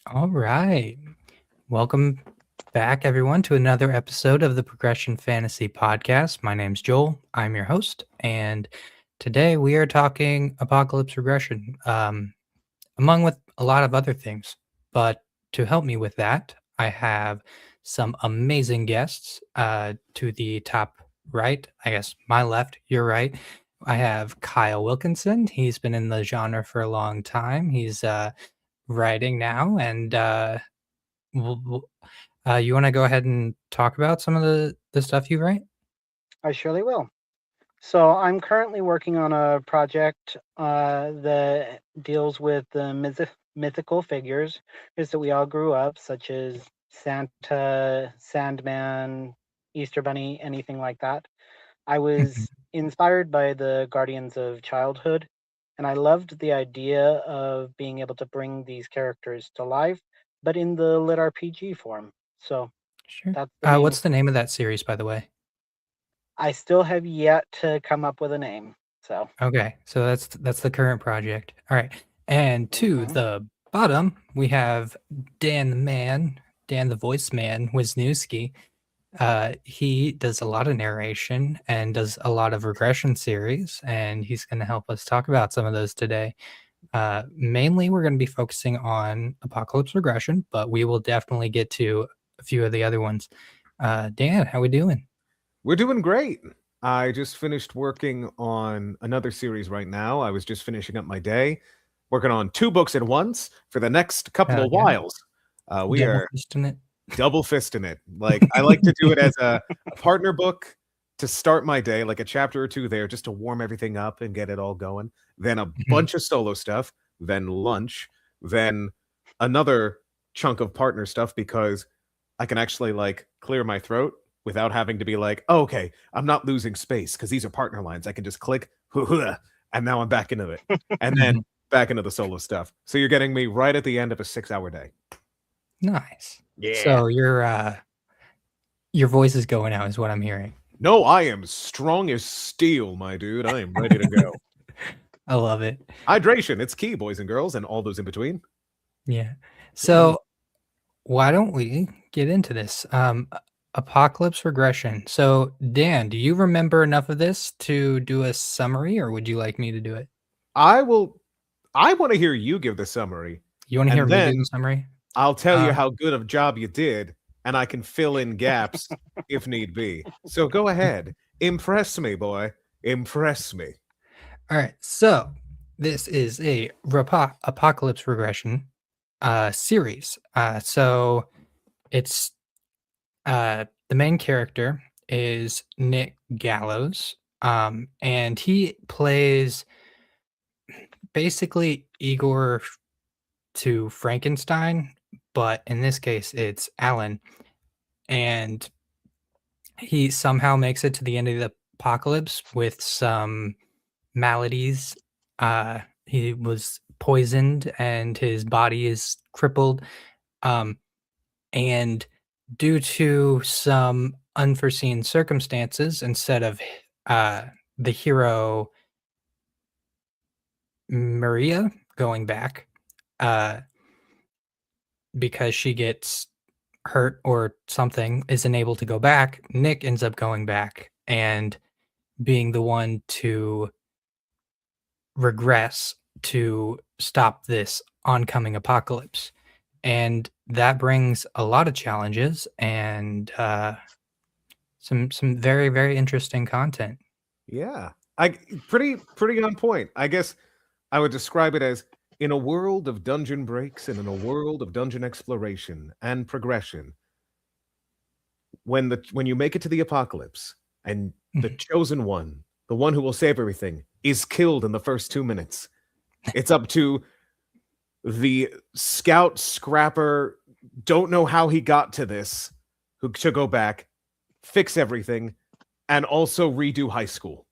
All right. Welcome back, everyone, to another episode of the Progression Fantasy Podcast. My name's Joel. I'm your host. And today we are talking Apocalypse Regression, among with a lot of other things. But to help me with that, I have some amazing guests to the top right. I guess my left, your right. I have Kyle Wilkinson. He's been in the genre for a long time. He's writing now, and you want to go ahead and talk about some of the stuff you write? I surely will. So I'm currently working on a project that deals with the mythical figures that we all grew up, such as Santa, Sandman, Easter Bunny, anything like that. I was inspired by the Guardians of Childhood, and I loved the idea of being able to bring these characters to life, but in the lit RPG form. So Sure. that's the main. What's the name of that series, by the way? I still have yet to come up with a name. So Okay, so that's the current project. All right, and to mhm. the bottom we have Dan the voice man, Wisniewski. He does a lot of narration and does a lot of regression series, and he's going to help us talk about some of those today. Mainly, we're going to be focusing on Apocalypse Regression, but we will definitely get to a few of the other ones. Dan, how we doing? We're doing great. I just finished working on another series right now. I was just finishing up my day, working on 2 books at once for the next couple Hell of yeah. whiles. We Double are fisting it. double fisting it. Like I like to do it as a partner book to start my day, like a chapter or two there, just to warm everything up and get it all going. Then a Mhm. bunch of solo stuff, then lunch, then another chunk of partner stuff because I can actually like clear my throat without having to be like, oh, okay, I'm not losing space because these are partner lines. I can just click, and now I'm back into it. And then Mhm. back into the solo stuff. So you're getting me right at the end of a 6-hour day. Nice. Yeah. So your voice is going out, is what I'm hearing. No, I am strong as steel, my dude. I am ready to go. I love it. Hydration, it's key, boys and girls, and all those in between. Yeah. So why don't we get into this? Apocalypse regression. So Dan, do you remember enough of this to do a summary, or would you like me to do it? I will. I want to hear you give the summary, You want to hear and me do the then summary? I'll tell you Uh, how good of a job you did, and I can fill in gaps if need be. So go ahead. Impress me, boy. Impress me. all right. So this is a apocalypse regression series. So it's the main character is Nick Gallows, and he plays basically Igor to Frankenstein, but in this case, it's Alan, and he somehow makes it to the end of the apocalypse with some maladies. He was poisoned, and his body is crippled. Um, and due to some unforeseen circumstances, instead of uh, the hero Maria going back, uh, because she gets hurt or something, isn't able to go back, Nick ends up going back and being the one to regress to stop this oncoming apocalypse. And that brings a lot of challenges and some very very interesting content. Yeah. I pretty on point. I guess I would describe it as in a world of dungeon breaks and in a world of dungeon exploration and progression, when you make it to the apocalypse and the Mhm. chosen one, the one who will save everything, is killed in the first 2 minutes, it's up to the scout scrapper, don't know how he got to this, who to go back, fix everything, and also redo high school.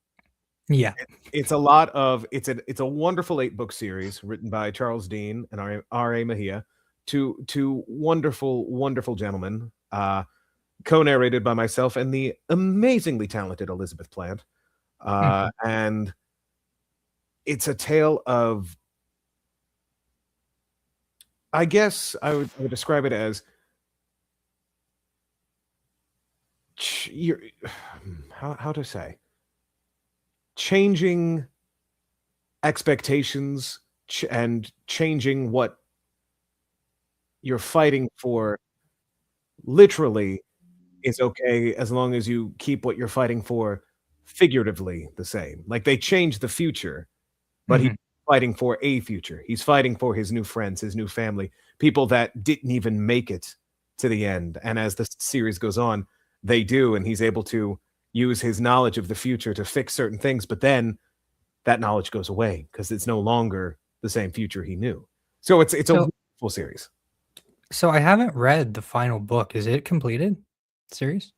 Yeah. It's a lot of it's a wonderful 8-book series written by Charles Dean and R.A. Mejia, two wonderful gentlemen, co-narrated by myself and the amazingly talented Elizabeth Plant. Mhm. And it's a tale of I guess I would describe it as how to say, changing expectations and changing what you're fighting for literally is okay as long as you keep what you're fighting for figuratively the same. Like they changed the future, but he's Mhm. fighting for a future. He's fighting for his new friends, his new family, people that didn't even make it to the end. And as the series goes on, they do, and he's able to use his knowledge of the future to fix certain things, but then that knowledge goes away because it's no longer the same future he knew. So it's a So wonderful series. so I haven't read the final book. Is it completed? Series?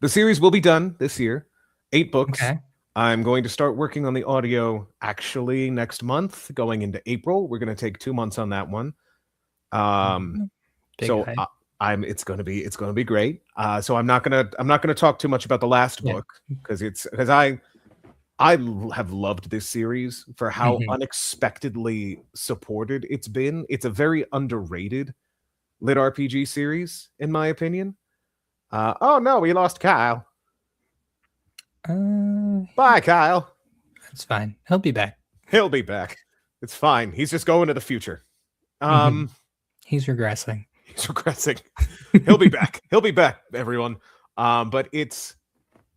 The series will be done this year, 8 books. Okay. I'm going to start working on the audio actually next month, going into April. We're going to take 2 months on that one. Big So hype. it's going to be great. So I'm not going to talk too much about the last Yeah. book because I have loved this series for how Mhm. unexpectedly supported it's been. It's a very underrated lit RPG series, in my opinion. Oh no, we lost Kyle. Bye, Kyle. That's fine. He'll be back. He'll be back. It's fine. He's just going to the future. Mhm. He's regressing. He's regressing. He'll be back. He'll be back, everyone. But it's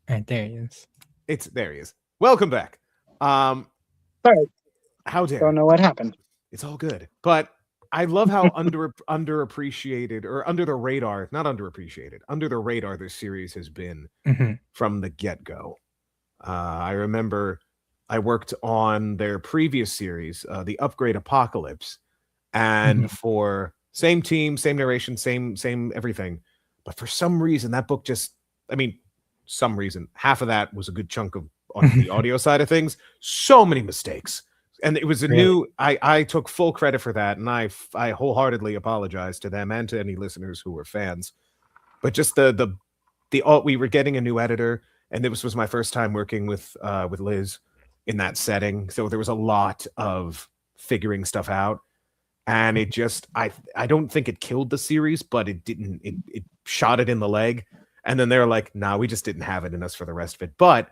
Right there he is. there he is. Welcome back. Sorry, How dare don't know what happened. it's all good. But I love how underappreciated or under the radar, not underappreciated, under the radar this series has been Mhm. from the get-go. I remember I worked on their previous series, the Upgrade Apocalypse, and for same team, same narration, same everything. But for some reason, that book just, I mean, some reason, half of that was a good chunk of on the audio side of things. So many mistakes. And it was a Really? new, I took full credit for that. And I wholeheartedly apologize to them and to any listeners who were fans. But just we were getting a new editor, and this was my first time working with Liz in that setting. So there was a lot of figuring stuff out. And it just, I don't think it killed the series, but it didn't, it shot it in the leg. And then they're like, nah, we just didn't have it in us for the rest of it. But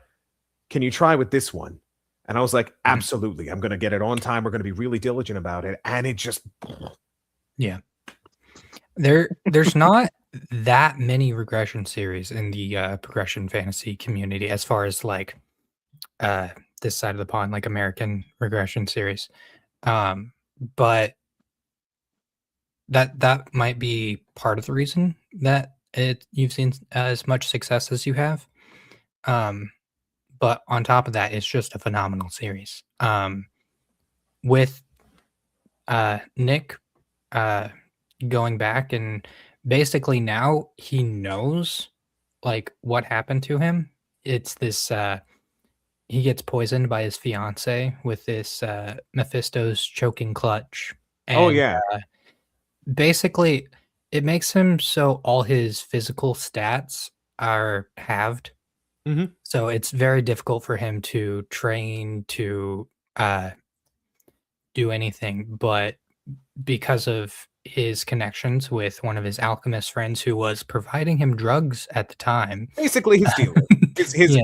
can you try with this one? And I was like, absolutely. I'm going to get it on time. We're going to be really diligent about it. And it just, Yeah. There's not that many regression series in the progression fantasy community as far as like this side of the pond, like American regression series. But that might be part of the reason that you've seen as much success as you have. But on top of that, it's just a phenomenal series. With Nick going back, and basically now he knows like what happened to him. It's this he gets poisoned by his fiance with this Mephisto's choking clutch. oh And yeah. basically it makes him so all his physical stats are halved. Mhm. So it's very difficult for him to train, to do anything. But because of his connections with one of his alchemist friends who was providing him drugs at the time. Basically his dealer.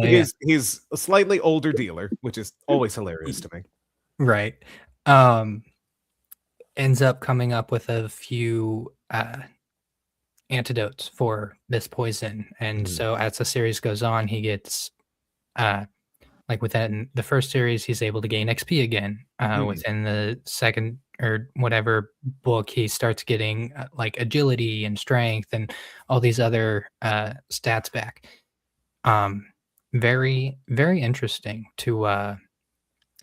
Yeah. He's a slightly older dealer, which is always hilarious to me. Right. Ends up coming up with a few antidotes for this poison. And so as the series goes on, he gets like within the first series, he's able to gain XP again. Within the second or whatever book, he starts getting like agility and strength and all these other stats back. Very, very interesting to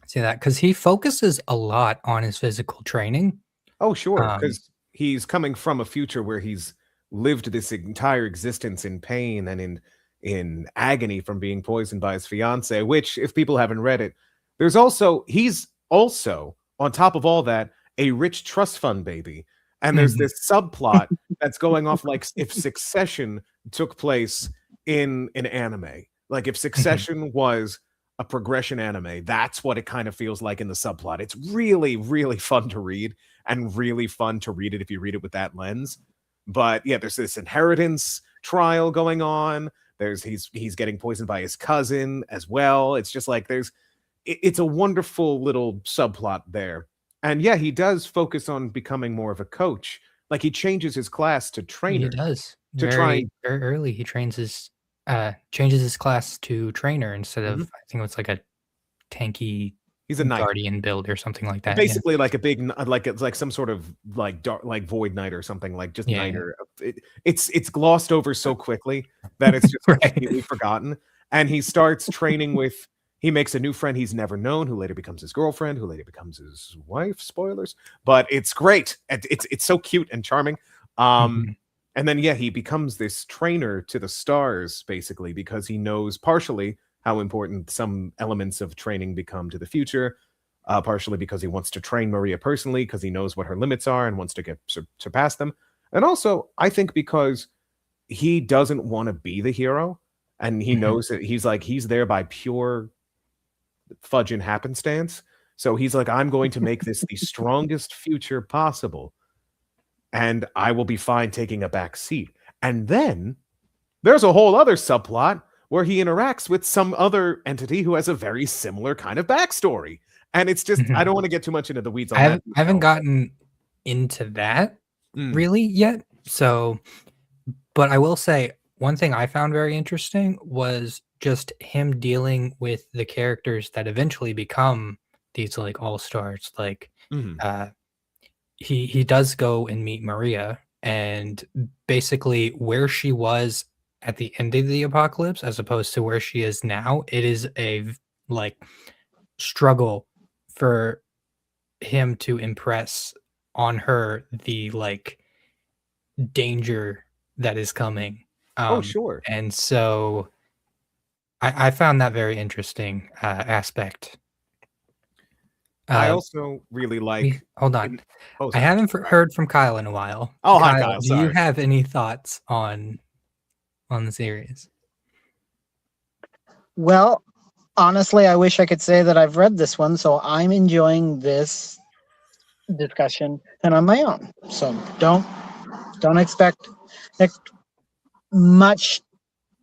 see that, because he focuses a lot on his physical training. Oh, sure, because he's coming from a future where he's lived this entire existence in pain and in agony from being poisoned by his fiance, which, if people haven't read it, he's also, on top of all that, a rich trust fund baby. And there's this subplot that's going off like if Succession took place in an anime. Like if Succession was a progression anime, that's what it kind of feels like in the subplot. It's really, really fun to read, and really fun to read it if you read it with that lens. But yeah, there's this inheritance trial going on. He's getting poisoned by his cousin as well. It's just like it's a wonderful little subplot there. And yeah, he does focus on becoming more of a coach. Like he changes his class to trainer. He does. To try Very early, he changes his class to trainer instead of, I think it's like a tanky he's a knight. guardian build or something like that. Basically like a big, like it's like some sort of like dark, like void knight or something, like just knight. Or it's glossed over so quickly that it's just completely forgotten. And he starts training with, he makes a new friend he's never known, who later becomes his girlfriend, who later becomes his wife. Spoilers, but it's great. It's so cute and charming. And then, yeah, he becomes this trainer to the stars, basically, because he knows partially how important some elements of training become to the future, partially because he wants to train Maria personally, because he knows what her limits are and wants to get surpass them. And also, I think because he doesn't want to be the hero, and he knows that he's there by pure fudge and happenstance. So he's like, I'm going to make this the strongest future possible, and I will be fine taking a back seat. And then there's a whole other subplot where he interacts with some other entity who has a very similar kind of backstory. And it's just, I don't want to get too much into the weeds on that. I haven't gotten into that really yet. So, but I will say one thing I found very interesting was just him dealing with the characters that eventually become these like all-stars. Like, he does go and meet Maria, and basically where she was at the end of the apocalypse as opposed to where she is now, it is a like struggle for him to impress on her the like danger that is coming. Oh, sure. And so I found that very interesting aspect. I also really like. Hold on. I haven't heard from Kyle in a while. Oh, hi, Kyle. Do you have any thoughts on the series? Well, honestly, I wish I could say that I've read this one, so I'm enjoying this discussion and on my own. So don't expect much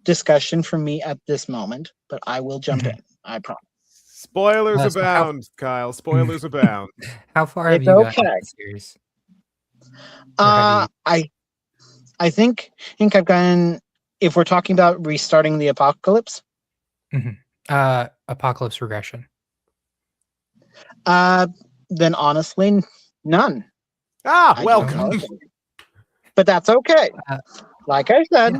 discussion from me at this moment, but I will jump in. I promise. Spoilers abound, Kyle. Spoilers abound. How far have you gotten in the series? I think I've gotten, if we're talking about restarting the apocalypse. Apocalypse Regression. Then honestly, none. Welcome. But that's okay. Like I said.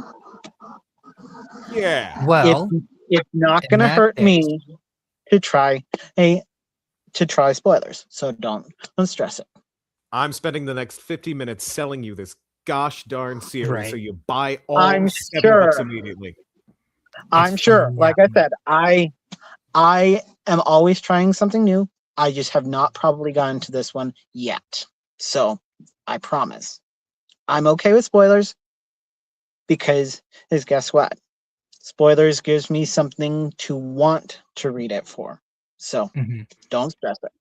Yeah. Well, it's not going to hurt me to try spoilers. So don't stress it. I'm spending the next 50 minutes selling you this gosh darn series, so you buy all 7 books immediately. I'm sure. Like I said, I am always trying something new. I just have not probably gotten to this one yet. So I promise. I'm okay with spoilers because guess what? Spoilers gives me something to want to read it for. So don't stress it.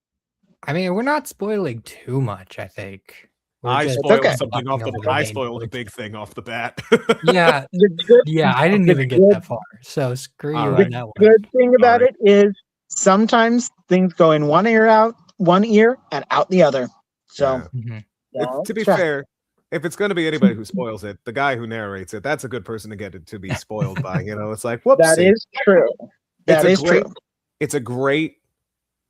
I mean, we're not spoiling too much, I think. I spoiled something off the bat. I spoiled a big thing off the bat. Yeah. I didn't even get that far. So screw you on that one. The good thing about it is sometimes things go in one ear and out the other. So to be fair, if it's going to be anybody who spoils it, the guy who narrates it, that's a good person to get it to be spoiled by. It's like, whoops. That is true. That is true. It's a great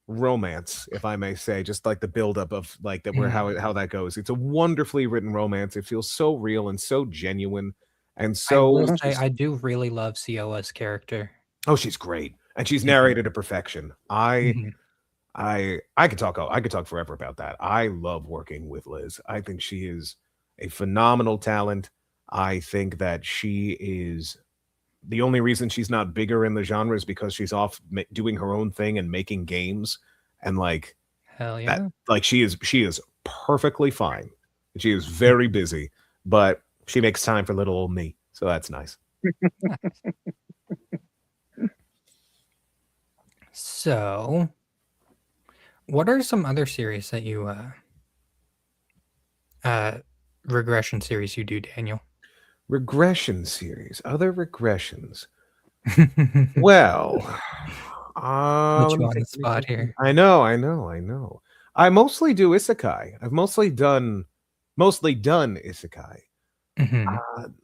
romance, if I may say, just like the buildup of like that, how that goes. It's a wonderfully written romance. It feels so real and so genuine, and so. I do really love Cioa's character. Oh, she's great, and she's narrated to perfection. I could talk forever about that. I love working with Liz. I think she is a phenomenal talent. I think that she is the only reason she's not bigger in the genre is because she's off doing her own thing and making games, and like hell yeah, that, like she is perfectly fine. She is very busy, but she makes time for little old me, so that's nice. So, what are some other series that you regression series you do, Daniel? Regression series, other regressions. Well, Put let you me on the think, let me spot think, let me- here. I know. I mostly do isekai. I've mostly done isekai. Mhm.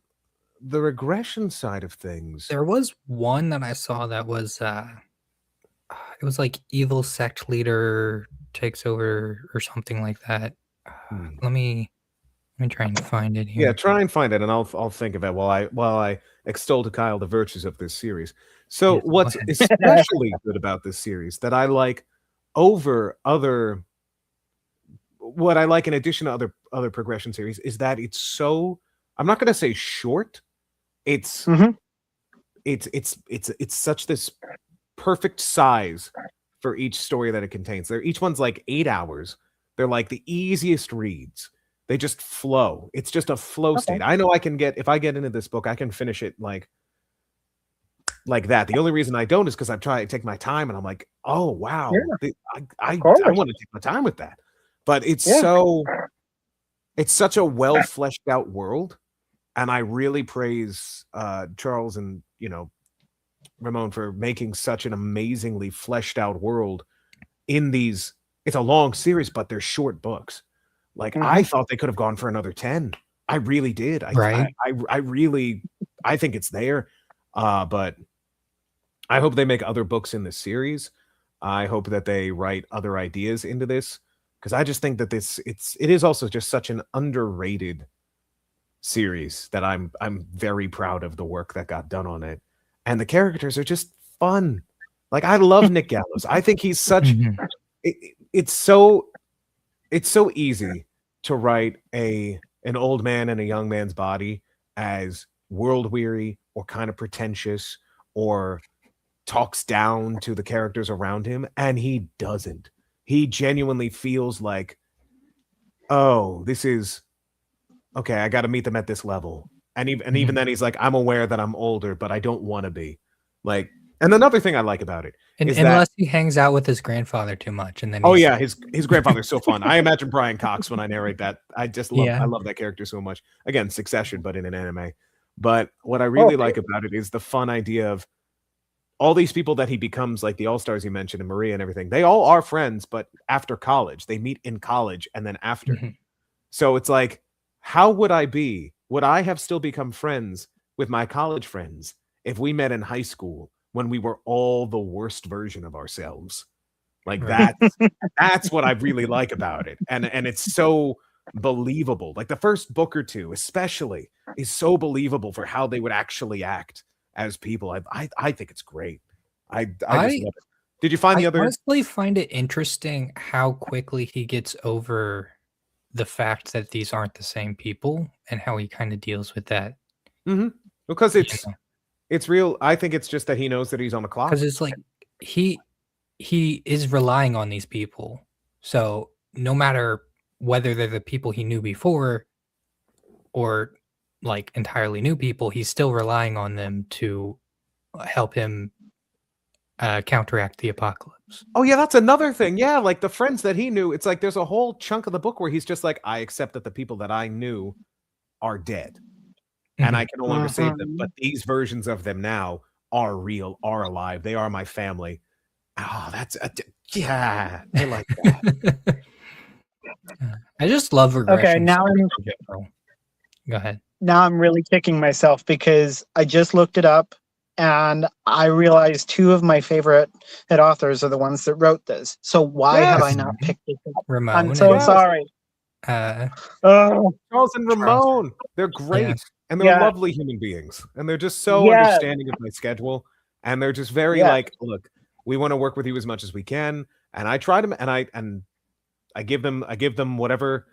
The regression side of things. There was one that I saw that was it was like evil sect leader takes over or something like that. Hmm. Let me try and find it Yeah, here. try and find it, and I'll think of it while I extol to Kyle the virtues of this series. So, Yes, go what's ahead. especially good about this series that I like over other, what I like in addition to other progression series, is that it's so, I'm not going to say short. It's Mhm. it's such this perfect size for each story that it contains. Each one's like 8 hours. They're like the easiest reads. They just flow. It's just a flow Okay. state. I know I can if I get into this book, I can finish it like that. The only reason I don't is because I've tried to take my time, and I'm like, oh wow, Yeah, I of course. want to take my time with that. But it's Yeah. it's such a well fleshed out world, and I really praise Charles and Ramon for making such an amazingly fleshed out world in these. It's a long series, but they're short books. Like I thought they could have gone for another 10. I really did. Right. I really think it's there. But I hope they make other books in this series. I hope that they write other ideas into this, because I just think that it is also just such an underrated series that I'm very proud of the work that got done on it. And the characters are just fun. Like I love Nick Gallows. I think he's such Mhm. it's so easy to write an old man in a young man's body as world weary or kind of pretentious or talks down to the characters around him, and he doesn't. He genuinely feels like, oh, this is okay, I got to meet them at this level. And even then he's like, I'm aware that I'm older, but I don't want to be. Like, and another thing I like about it And is that, unless he hangs out with his grandfather too much, and then oh he's, yeah, his grandfather's so fun. I imagine Brian Cox when I narrate that. I Yeah. love that character so much. Again, Succession, but in an anime. But what I really like about it is the fun idea of all these people that he becomes, like the All-Stars you mentioned, and Maria and everything. They all are friends, but after college, they meet in college and then after. Mhm. So it's like, how would I be? Would I have still become friends with my college friends if we met in high school when we were all the worst version of ourselves? Like Right. that's what I really like about it. And it's so believable. Like the first book or two, especially, is so believable for how they would actually act as people. I think it's great. I just love it. Did you find I the other? honestly find it interesting how quickly he gets over the fact that these aren't the same people and how he kind of deals with that. Because You it's know? it's real. I think it's just that he knows that he's on the clock. Because it's like he is relying on these people. So no matter whether they're the people he knew before or like entirely new people, he's still relying on them to help him counteract the apocalypse. Oh yeah, that's another thing. Yeah, like the friends that he knew, it's like there's a whole chunk of the book where he's just like, I accept that the people that I knew are dead and I can no longer save them, but these versions of them now are real, are alive. They are my family. Oh, yeah, I like that. I just love regression. Okay, now in general. Go ahead. Now I'm really kicking myself because I just looked it up and I realized two of my favorite authors are the ones that wrote this. So why have I Yes. not picked this up? Ramon. I'm so and, sorry. Oh, Charles and Ramon, they're great. Yeah. And they're Yeah. lovely human beings. And they're just so Yes. understanding of my schedule. And they're just very Yes. like, look, we want to work with you as much as we can. And I try to, and I give them whatever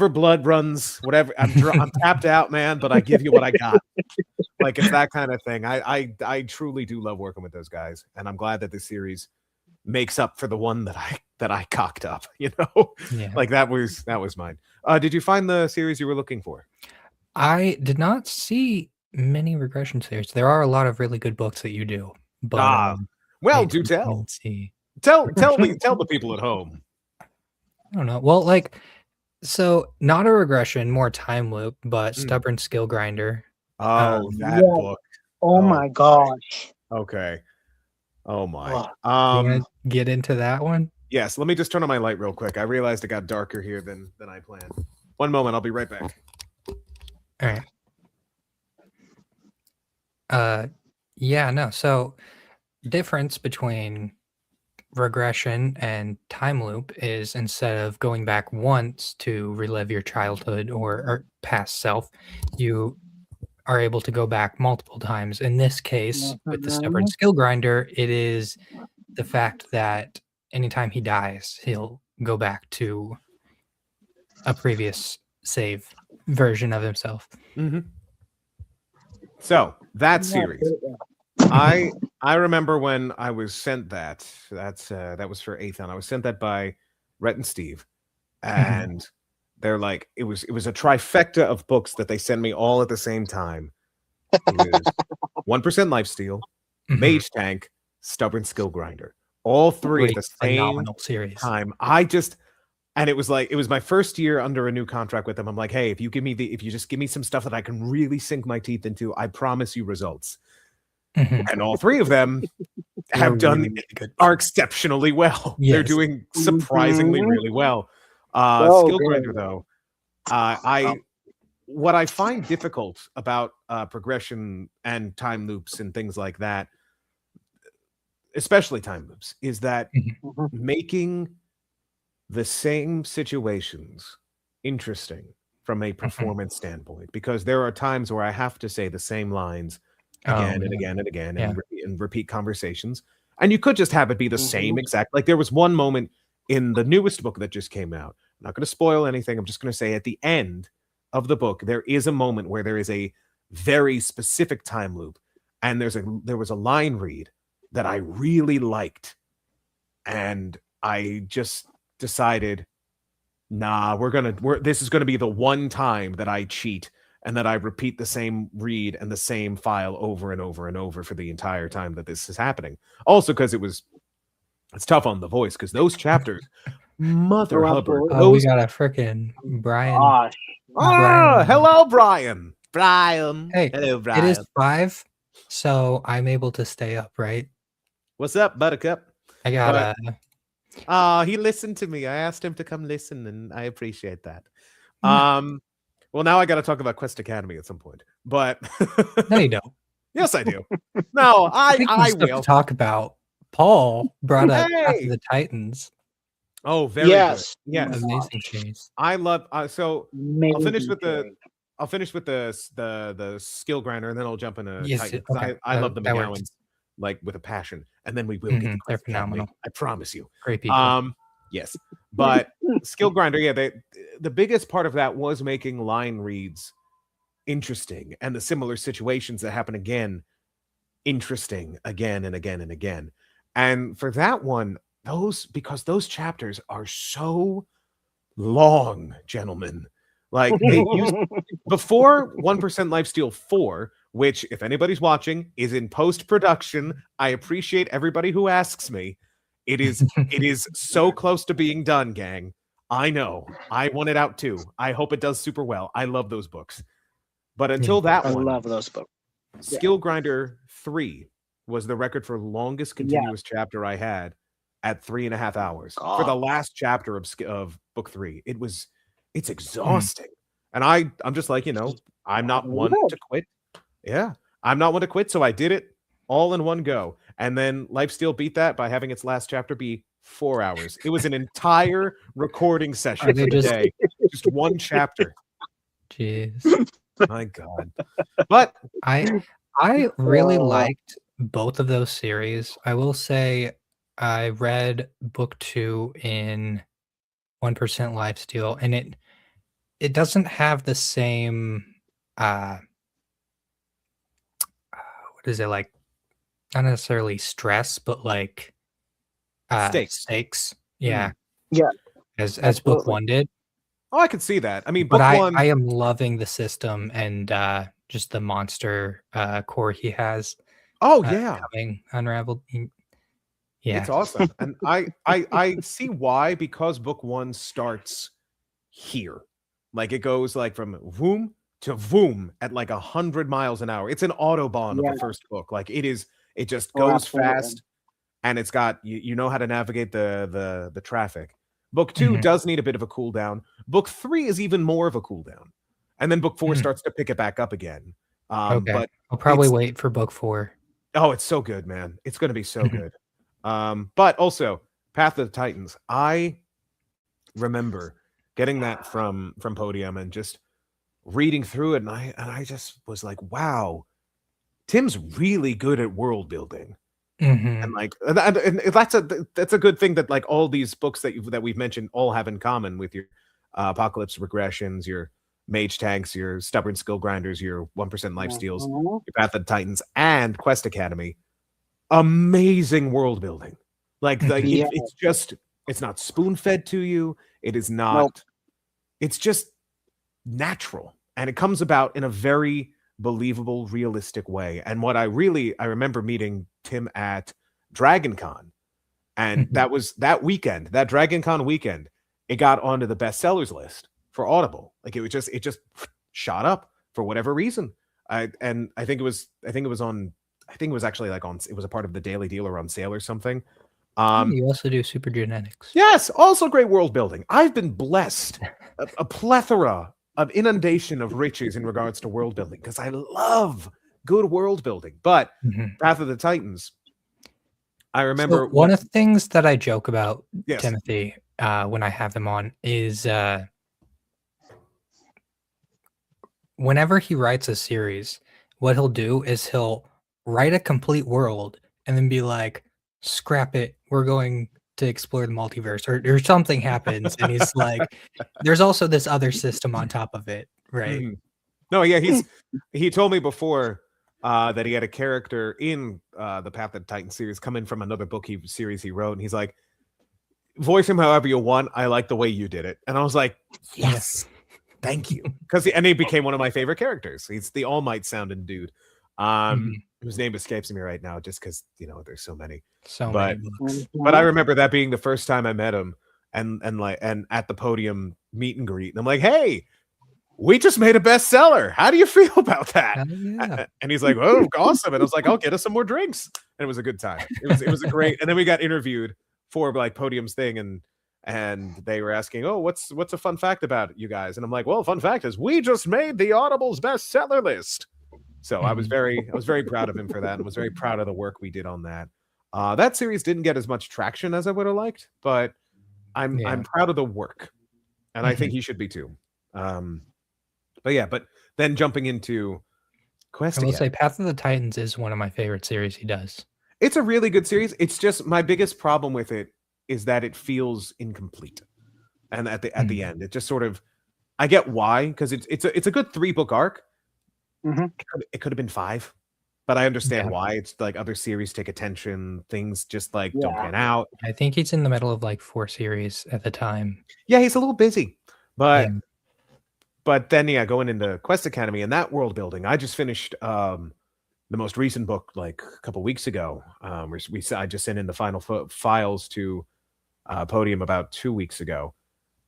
blood runs, whatever. I'm tapped out, man, but I give you what I got. Like it's that kind of thing. I truly do love working with those guys. And I'm glad that this series makes up for the one that I cocked up, you know? Yeah. Like that was mine. Did you find the series you were looking for? I did not see many regression series. There are a lot of really good books that you do, but Well, Wait, do let tell. me see. Tell the people at home. I don't know. Well, like, so not a regression, more time loop, but Mm. Stubborn Skill Grinder. Oh, that Yeah. book. Oh my gosh. Okay. Oh my. Oh. You gonna get into that one? Yes, let me just turn on my light real quick. I realized it got darker here than I planned. One moment, I'll be right back. All right. Yeah, no. So difference between regression and time loop is instead of going back once to relive your childhood or past self, you are able to go back multiple times. In this case, with the Stubborn Skill Grinder, it is the fact that anytime he dies, he'll go back to a previous save version of himself. So that series, I remember when I was sent that. That was for Aethon. I was sent that by Rhett and Steve, and they're like, it was a trifecta of books that they sent me all at the same time. It was 1% Lifesteal, Mage Tank, Stubborn Skill Grinder, all three at the same phenomenal series. time. And it was like, it was my first year under a new contract with them. I'm like, hey, if you just give me some stuff that I can really sink my teeth into, I promise you results. And all three of them are exceptionally well. Yes. They're doing surprisingly really well. Skill Grinder, though, what I find difficult about progression and time loops and things like that, especially time loops, is that making the same situations interesting from a performance standpoint, because there are times where I have to say the same lines again and again and again and repeat conversations, and you could just have it be the same exact. Like there was one moment in the newest book that just came out. I'm not going to spoil anything. I'm just going to say at the end of the book there is a moment where there is a very specific time loop, and there was a line read that I really liked, and I just decided, nah, this is gonna be the one time that I cheat and that I repeat the same read and the same file over and over and over for the entire time that this is happening. Also, because it's tough on the voice, because those chapters, Mother Hubbard. We got a freaking Brian. Hello, Brian. Brian. Hey, hello, Brian. It is 5, so I'm able to stay up, right? What's up, Buttercup? I got he listened to me. I asked him to come listen, and I appreciate that. Well, now I got to talk about Quest Academy at some point, but no, you don't. Yes, I do. No, I will talk about. Paul brought up After the Titans. Oh, very good. Yes, amazing series. I love. So I'll finish with the skill grinder, and then I'll jump into Titans. Okay. I love the McGowans like with a passion, and then we will get they're phenomenal. I promise you. Great people. Yes, but skill grinder. Yeah, the biggest part of that was making line reads interesting, and the similar situations that happen again interesting again and again and again. And for that one, because those chapters are so long, gentlemen. Like before 1% Lifesteal 4, which, if anybody's watching, is in post-production. I appreciate everybody who asks me. It is so close to being done, gang. I know. I want it out too. I hope it does super well. I love those books. But until that one, I love those books. Skill Grinder 3 was the record for longest continuous chapter I had at 3.5 hours for the last chapter of book 3. It's exhausting. And I'm just like, I'm not one to quit. Yeah, I'm not one to quit. So I did it all in one go. And then Lifesteal beat that by having its last chapter be 4 hours. It was an entire recording session for the day. Just one chapter. Jeez. My God. But I really liked both of those series. I will say I read book 2 in 1% Lifesteal, and it doesn't have the same what is it, like, not necessarily stress, but like stakes. Yeah. Yeah. As book 1 did. Oh, I can see that. I mean, but book 1, I am loving the system and just the monster core he has. Oh yeah, coming unraveled. Yeah. It's awesome. And I see why, because book 1 starts here. Like it goes like from voom to voom at like 100 miles an hour. It's an autobahn of Yeah. the first book. Like it just Oh, goes absolutely. fast, and it's got you know how to navigate the traffic. Book 2 Mhm. does need a bit of a cool down. Book 3 is even more of a cool down. And then book 4 Mhm. starts to pick it back up again. Okay. But I'll probably it's wait for book 4. oh, it's so good, man. It's going to be so Mhm. good. But also Path of the Titans. I remember getting that from Podium and just reading through it, and I just was like, wow, Tim's really good at world building. Mhm. And like and that's a good thing that like all these books that we've mentioned all have in common with your Apocalypse Regressions, your Mage Tanks, your Stubborn Skill Grinders, your 1% Life Steals, Mhm. your Path of the Titans, and Quest Academy. Amazing world building. Like Yeah. it's not spoon fed to you. It is not. Nope. It's just natural, and it comes about in a very believable, realistic way. And what I remember meeting Tim at Dragon Con, and Mhm. that was that weekend, that Dragon Con weekend, it got onto the bestsellers list for Audible. Like it just shot up for whatever reason. I think it was actually like it was a part of the Daily Dealer on sale or something. You also do super genetics. Yes, also great world building. I've been blessed a plethora of inundation of riches in regards to world building because I love good world building. But Mhm. Path of the Titans, I So remember one of the things that I joke about yes. Timothy when I have him on is whenever he writes a series, what he'll do is he'll write a complete world and then be like, scrap it, we're going to explore the multiverse, or something happens, and he's like, there's also this other system on top of it, right? Mhm. No, yeah, he told me before that he had a character in the Path of the Titan series coming from another book series he wrote, and he's like, voice him however you want. I like the way you did it. And I was like, yes, thank you. And he became one of my favorite characters. He's the All Might sounding dude. Whose name escapes me right now, just because there's so many. So But many books. but I remember that being the first time I met him, and at the Podium meet and greet, and I'm like, hey, we just made a bestseller. How do you feel about that? Hell yeah. And he's like, oh, awesome. And I was like, I'll get us some more drinks. And it was a good time. It was a great. And then we got interviewed for like Podium's thing, and they were asking, oh, what's a fun fact about you guys? And I'm like, well, fun fact is we just made the Audible's bestseller list. So I was very proud of him for that, and was very proud of the work we did on that. That series didn't get as much traction as I would have liked, but I'm proud of the work, and I think he should be too. But then jumping into Quest I will say Academy. Path of the Titans is one of my favorite series he does. It's a really good series. It's just my biggest problem with it is that it feels incomplete, and at the end, it just sort of. I get why, because it's a good 3-book arc. It could have been 5, but I understand why. It's like other series take attention, things just like don't pan out. I think he's in the middle of like 4 series at the time. Yeah, he's a little busy, but then going into Quest Academy and that world building, I just finished the most recent book like a couple weeks ago. I just sent in the final files to Podium about 2 weeks ago,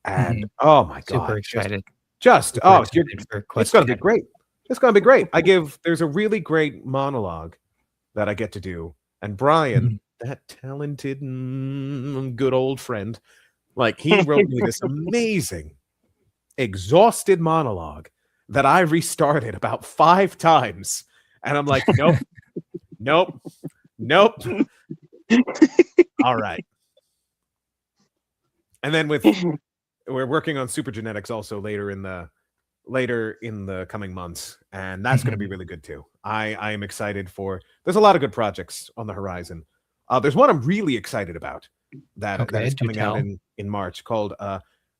and oh my god, super excited! It's gonna be great. It's gonna be great. There's a really great monologue that I get to do, and Brian, that talented, good old friend, like he wrote me this amazing, exhausted monologue that I restarted about 5 times, and I'm like, nope. All right. And then we're working on super genetics also later in the coming months, and that's going to be really good too. I am excited for. There's a lot of good projects on the horizon. There's one I'm really excited about that is coming out in March called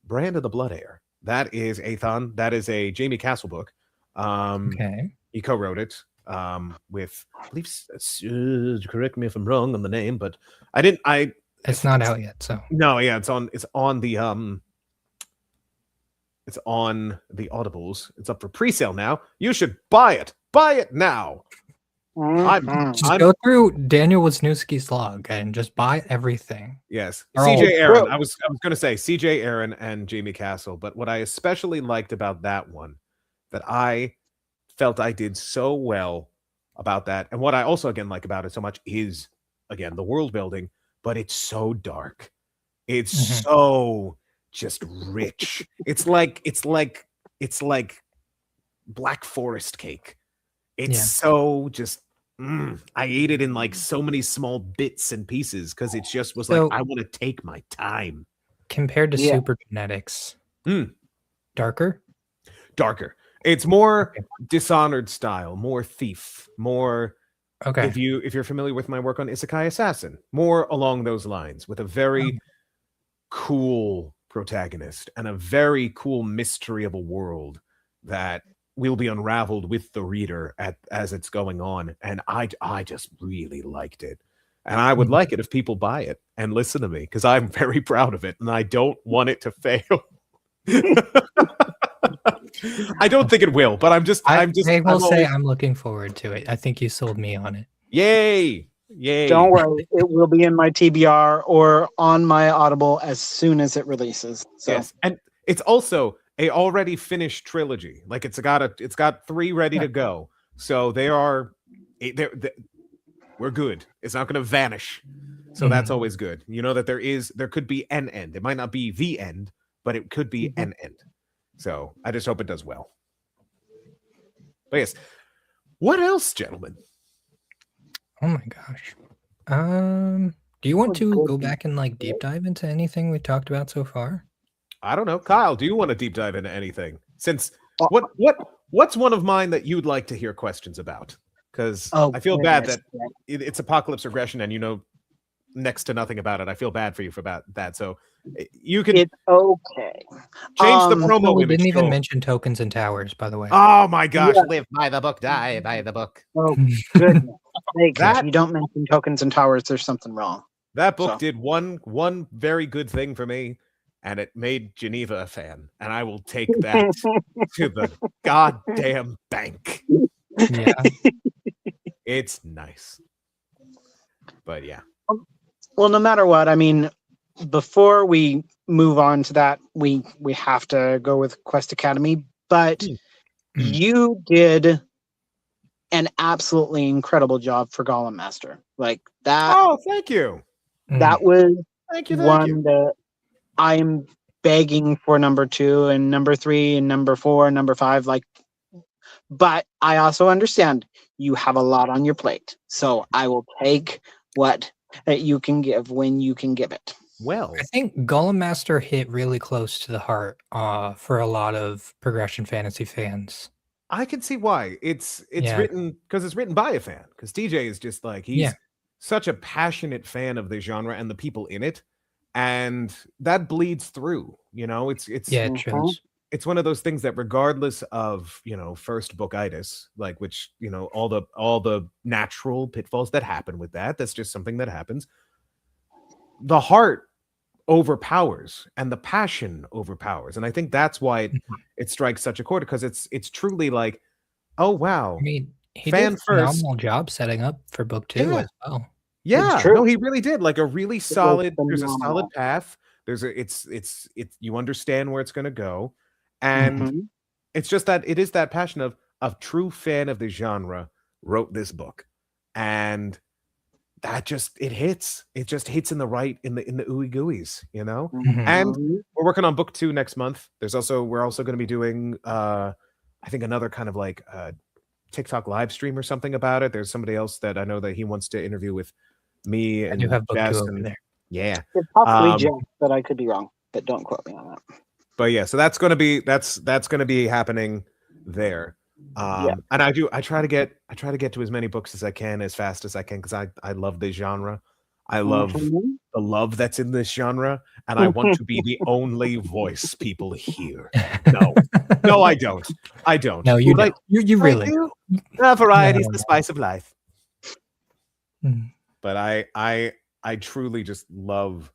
Brand of the Blood Heir. That is that is a Jamie Castle book. He co-wrote it with, I believe, correct me if I'm wrong on the name, but it's not out yet, so no, yeah, it's on the Audibles. It's up for pre-sale now. You should buy it now. Just go through Daniel Wisniewski's log and just buy everything. Yes, They're all CJ Aaron. true. I was going to say CJ Aaron and Jamie Castle, but what I especially liked about that one, that I felt I did so well about that, and what I also again like about it so much is again the world building, but it's so dark. It's so just rich. It's like Black Forest cake. It's so just I ate it in like so many small bits and pieces because it just was So- like I want to take my time. Compared to Yeah. Super Genetics, darker. It's more Dishonored style, more thief, more. Okay. If you're familiar with my work on Isekai Assassin, more along those lines, with a very cool protagonist and a very cool mystery of a world that will be unraveled with the reader as it's going on. And I just really liked it. And I would like it if people buy it and listen to me, because I'm very proud of it and I don't want it to fail. I don't think it will, but I will say I'm looking forward to it. I think you sold me on it. Yay. Don't worry, it will be in my TBR or on my Audible as soon as it releases. So Yes, and it's also a already finished trilogy. Like it's got 3 ready to go. So we're good. It's not going to vanish. So that's always good. You know that there could be an end. It might not be the end, but it could be an end. So I just hope it does well. But yes, what else, gentlemen? Oh my gosh. Do you want to go back and like deep dive into anything we talked about so far? I don't know. Kyle, do you want to deep dive into anything? Since what's one of mine that you'd like to hear questions about? Because I feel bad that it's Apocalypse Regression and you know next to nothing about it. I feel bad for you for that. So you can it's okay. change the promo. We image, didn't even Joel. mention Tokens and Towers, by the way. Oh my gosh! Yeah. Live by the book, die by the book. Oh goodness. If That- you don't mention Tokens and Towers, there's something wrong. That book So. did one very good thing for me, and it made Geneva a fan, and I will take that to the goddamn bank. Yeah. It's nice. But yeah. Well, no matter what, I mean, before we move on to that, we have to go with Quest Academy. But you did an absolutely incredible job for Golem Master. Like that. Oh, thank you. That was Thank you. one that I'm begging for number 2 and number 3 and number 4 and number 5. Like, but I also understand you have a lot on your plate, so I will take what that you can give when you can give it. Well, I think Golem Master hit really close to the heart for a lot of progression fantasy fans. I can see why. It's written because it's written by a fan. Because TJ is just like he's such a passionate fan of the genre and the people in it, and that bleeds through. You know, it's It shows. it's one of those things that regardless of first bookitis, like which all the natural pitfalls that happen with that's just something that happens. The heart overpowers and the passion overpowers, and I think that's why it strikes such a chord, because it's truly like, oh wow. I mean, he Fan did a first. phenomenal job setting up for book 2 as well. Yeah, true. no, he really did. Like a really solid. There's a phenomenal. solid path. It's you understand where it's going to go, and it's just that it is that passion of a true fan of the genre wrote this book, and that just it hits. It just hits in the ooey gooeys, And we're working on book 2 next month. We're also going to be doing I think another kind of like TikTok live stream or something about it. There's somebody else that I know that he wants to interview with me and I do have book Jess 2 over and there. yeah. It's possibly Jeff, but I could be wrong. But don't quote me on that. But yeah, so that's gonna be happening there. And I try to get to as many books as I can as fast as I can, because I love this genre. I love the love that's in this genre, and I want to be the only voice people hear. No, I don't. No, you But don't. You really do. Variety is No. the spice of life. Mm. But I truly just love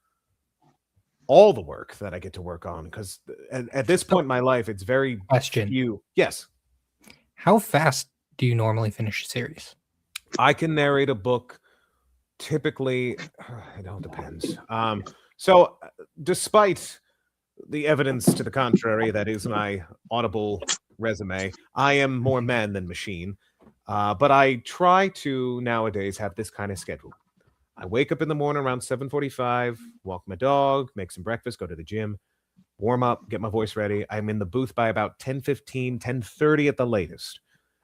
all the work that I get to work on, because at this point in my life, it's very Question. few. Yes. How fast do you normally finish a series? I can narrate a book typically. It all depends. So despite the evidence to the contrary, that is my Audible resume, I am more man than machine. But I try to nowadays have this kind of schedule. I wake up in the morning around 7:45, walk my dog, make some breakfast, go to the gym, warm up, get my voice ready. I'm in the booth by about 10:15, 10:30 at the latest.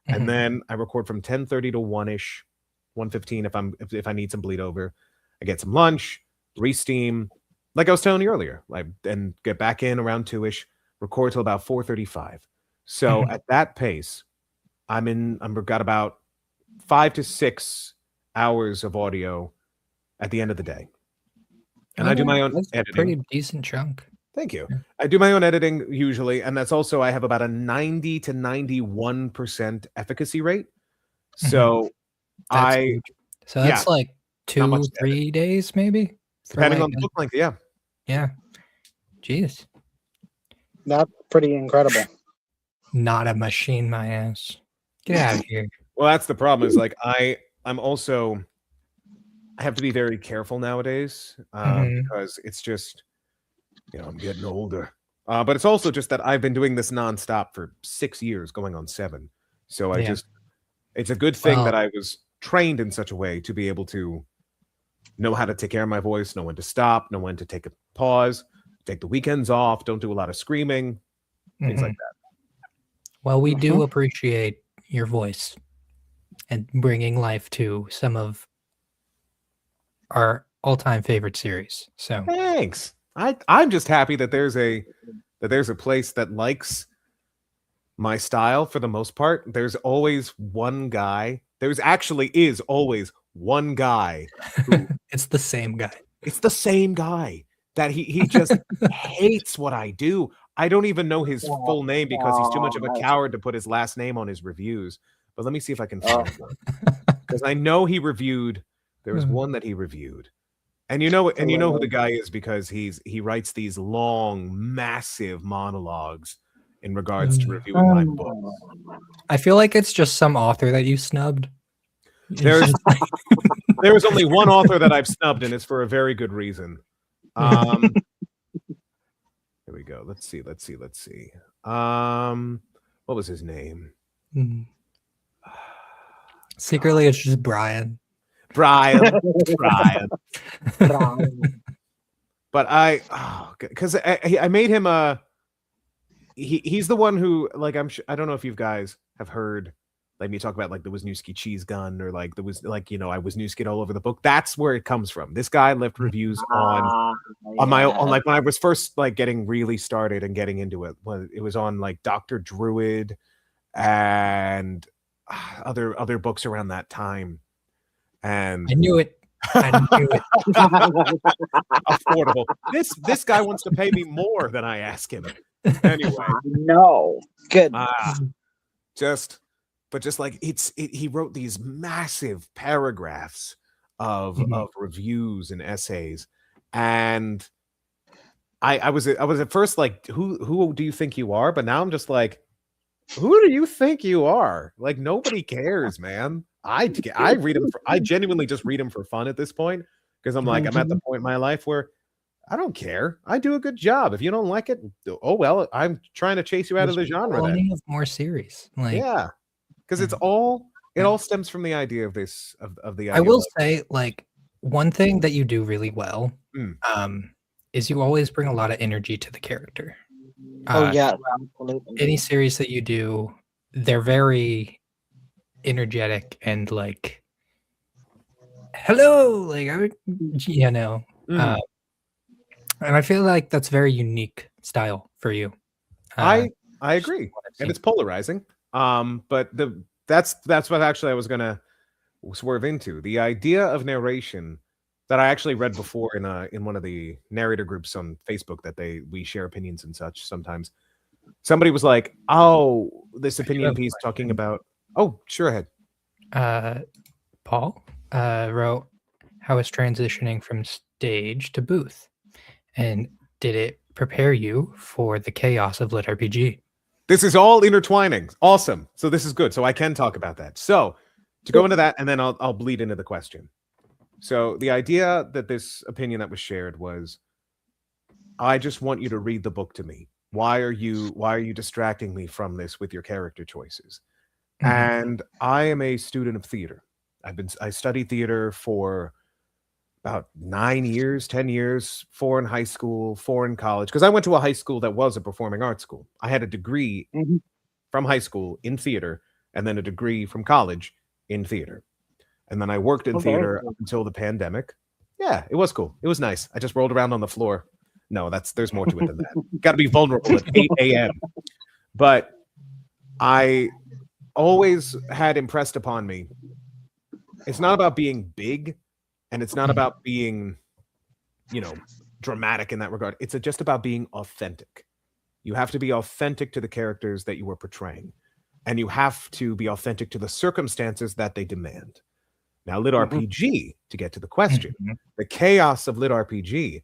And then I record from 10:30 to 1-ish, 1:15 if I need some bleed over. I get some lunch, re-steam, like I was telling you earlier, and get back in around 2-ish, record till about 4:35. So at that pace, I've got about 5 to 6 hours of audio at the end of the day. And I do my own editing. A pretty decent chunk. Thank you. I do my own editing usually, and that's also I have about a 90 to 91% efficacy rate. So Huge. So that's like 2-3 days, maybe, depending on the book length. Yeah. Yeah. Jeez. That's pretty incredible. Not a machine, my ass. Get out of here. Well, that's the problem. Is like I have to be very careful nowadays because it's just. I'm getting older. But it's also just that I've been doing this nonstop for 6 years, going on 7. So it's a good thing that I was trained in such a way to be able to know how to take care of my voice, know when to stop, know when to take a pause, take the weekends off, don't do a lot of screaming, things like that. Well, we do appreciate your voice and bringing life to some of our all-time favorite series. So thanks. I'm just happy that there's a place that likes my style for the most part. There's always one guy. There's actually is always one guy. It's the same guy. It's the same guy that he just hates what I do. I don't even know his full name because he's too much of a coward to put his last name on his reviews. But let me see if I can find one. Because I know he reviewed. There was one that he reviewed. And you know who the guy is because he writes these long, massive monologues in regards to reviewing my books. I feel like it's just some author that you snubbed. There was only one author that I've snubbed, and it's for a very good reason. Here we go. Let's see. What was his name? Secretly, it's just Brian. Brian. But because I made him he's the one who like I don't know if you guys have heard like me talk about like the Wisniewski cheese gun or like I Wisniewski'd all over the book. That's where it comes from. This guy left reviews on my on like when I was first like getting really started and getting into it. When it was on like Dr. Druid and other books around that time. And I knew it. Affordable. This guy wants to pay me more than I ask him. Anyway, no, good. Just like he wrote these massive paragraphs of reviews and essays, and I was at first like, who do you think you are? But now I'm just like, who do you think you are? Like nobody cares, man. I read him. I genuinely just read him for fun at this point because I'm like I'm at the point in my life where I don't care. I do a good job. If you don't like it, oh well. I'm trying to chase you out of the genre. Plenty of more series, yeah, because it all stems from the idea of this of the. I will say, like one thing that you do really well, is you always bring a lot of energy to the character. Oh yeah, absolutely. Any series that you do, they're very energetic and like hello, like and I feel like that's very unique style for you. I agree, and it's polarizing. But that's what actually I was gonna swerve into the idea of narration that I actually read before in one of the narrator groups on Facebook that we share opinions and such. Sometimes somebody was like, "Oh, this opinion piece talking about." Oh, sure, ahead. Paul wrote, "How is transitioning from stage to booth, and did it prepare you for the chaos of Lit RPG?" This is all intertwining. Awesome. So this is good. So I can talk about that. So to go into that, and then I'll bleed into the question. So the idea that this opinion that was shared was, I just want you to read the book to me. Why are you distracting me from this with your character choices? Mhm. And I am a student of theater. I studied theater for about 9 years, 10 years, 4 in high school, 4 in college, because I went to a high school that was a performing arts school. I had a degree Mhm. from high school in theater, and then a degree from college in theater. And then I worked in Oh, very theater cool. up until the pandemic. Yeah, it was cool. It was nice. I just rolled around on the floor. No, there's more to it than that. Got to be vulnerable at 8 a.m. But I always had impressed upon me, it's not about being big, and it's not about being, dramatic in that regard. It's just about being authentic. You have to be authentic to the characters that you are portraying, and you have to be authentic to the circumstances that they demand. Now, Lit Mhm. RPG, to get to the question, Mhm. the chaos of Lit RPG,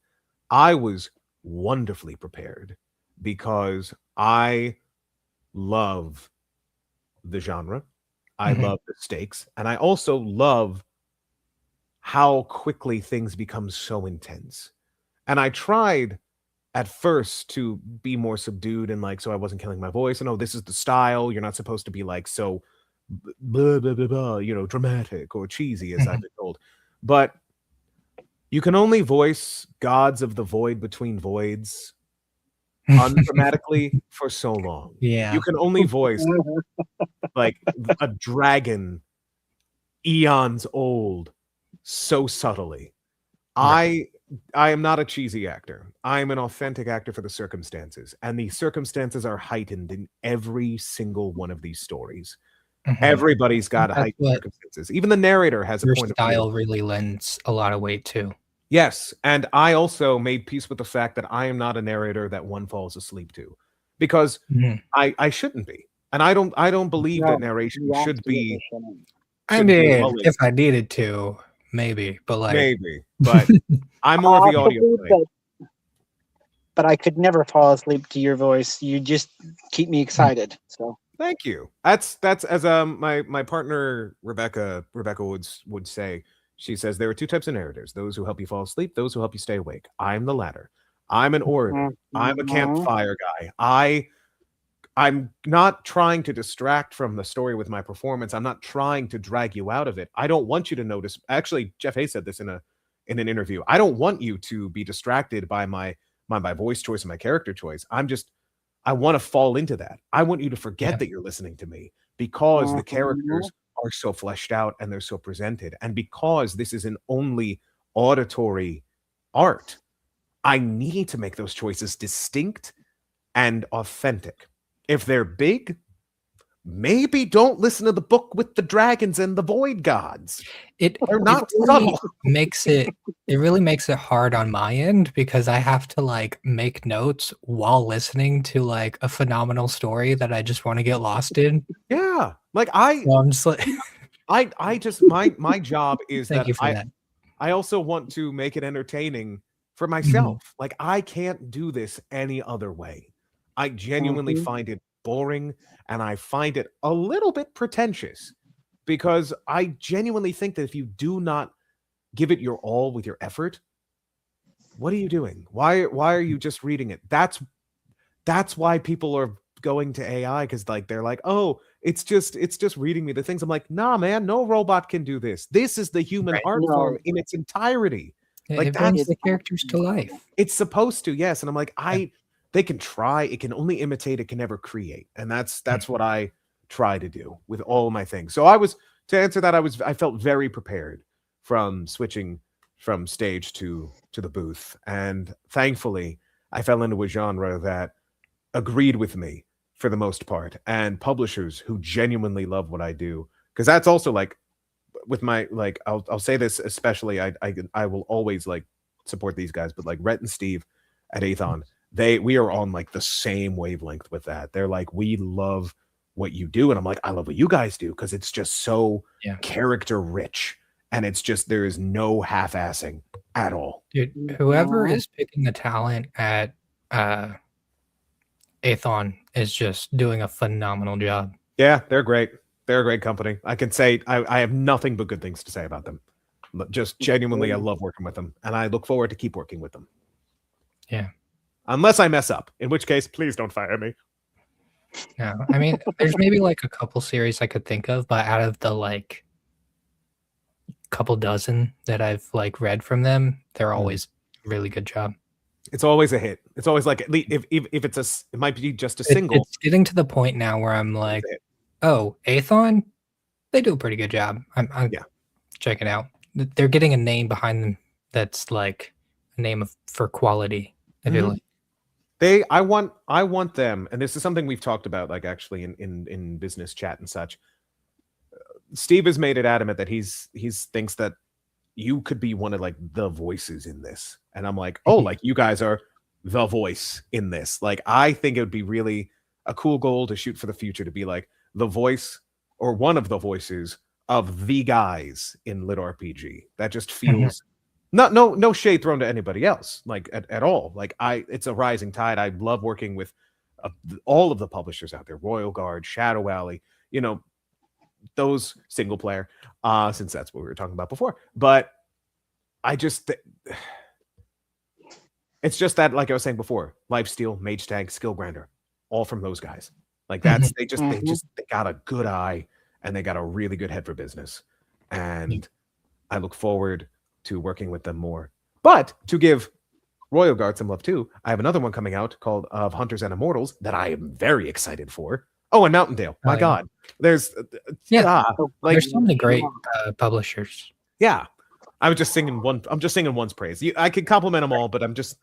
I was wonderfully prepared because I love the genre. I Mhm. love the stakes, and I also love how quickly things become so intense. And I tried at first to be more subdued and so I wasn't killing my voice. And this is the style. You're not supposed to be so blah, blah, blah, blah, dramatic or cheesy, as I've been told. But you can only voice gods of the void between voids undramatically for so long. Yeah. You can only voice like a dragon eons old so subtly. Right. I am not a cheesy actor. I am an authentic actor for the circumstances, and the circumstances are heightened in every single one of these stories. Mhm. Everybody's got That's heightened what circumstances. Even the narrator has a your point of view. style really lends a lot of weight to. Yes, and I also made peace with the fact that I am not a narrator that one falls asleep to, because Mhm. I shouldn't be, and I don't believe No, that narration you should be absolutely shouldn't. I should be mean, lulling. if I needed to, maybe, but Maybe, but I'm more of the audio Possibly, play. but I could never fall asleep to your voice. You just keep me excited. So Thank you. That's as my partner Rebecca would say. She says there are 2 types of narrators: those who help you fall asleep, those who help you stay awake. I'm the latter. I'm an orator. I'm a Mhm. campfire guy. I'm not trying to distract from the story with my performance. I'm not trying to drag you out of it. I don't want you to notice. Actually, Jeff Hayes said this in an interview. I don't want you to be distracted by my voice choice and my character choice. I want to fall into that. I want you to forget that you're listening to me, because the characters are so fleshed out and they're so presented. And because this is an only auditory art, I need to make those choices distinct and authentic. If they're big, maybe don't listen to the book with the dragons and the void gods. It They're not really subtle. makes it really makes it hard on my end, because I have to make notes while listening to a phenomenal story that I just want to get lost in. Yeah. So I'm just like, I just my job is thank that you for that. I also want to make it entertaining for Mhm. myself. I can't do this any other way. I genuinely Mhm. find it boring, and I find it a little bit pretentious, because I genuinely think that if you do not give it your all with your effort, what are you doing? Why are you just reading it? That's why people are going to AI, because they're like, oh, it's just reading me the things. I'm like, nah, man, no robot can do this. This is the human Right. art form No, in its entirety. It That's brings the characters to life. it's supposed to, yes. And I'm like, Yeah. they can try, it can only imitate, it can never create. And that's what I try to do with all my things. So to answer that, I felt very prepared from switching from stage to the booth. And thankfully, I fell into a genre that agreed with me for the most part, and publishers who genuinely love what I do. Because that's also with my I'll say this, especially I will always support these guys, but Rhett and Steve at Athon, we are on the same wavelength with that. They're like, we love what you do, and I'm like, I love what you guys do, because it's just so character rich, and it's just, there is no half-assing at all. Dude, whoever Mhm. is picking the talent at Athon is just doing a phenomenal job. Yeah, they're great. They're a great company. I can say I have nothing but good things to say about them. Just genuinely, I love working with them, and I look forward to keep working with them. Yeah. Unless I mess up, in which case, please don't fire me. No, I mean, there's maybe like a couple series I could think of, but out of the like couple dozen that I've like read from them, they're always really good job. It's always a hit. It's always like, at least if it's it might be just a single. It's getting to the point now where I'm like, oh, Athon, they do a pretty good job. I'm check it out. They're getting a name behind them that's like a name for quality. I feel like. I want them, and this is something we've talked about, like actually in business chat and such. Steve has made it adamant that he thinks that you could be one of like the voices in this, and I'm like, oh, like you guys are the voice in this. Like, I think it would be really a cool goal to shoot for the future, to be like the voice or one of the voices of the guys in lit RPG. That just feels no shade thrown to anybody else, like at all. Like, it's a rising tide. I love working with all of the publishers out there, Royal Guard, Shadow Alley, you know, those single player, since that's what we were talking about before. But I just it's just that, like I was saying before, Lifesteal, Mage Tank, Skill Grinder, all from those guys. Like, that's they got a good eye, and they got a really good head for business. And I look forward to working with them more. But to give Royal Guard some love too, I have another one coming out called Of Hunters and Immortals that I am very excited for. Oh, and Mountaindale. My God. There's there's so many great publishers. Yeah. I'm just singing one's praise. I could compliment them all, but I'm just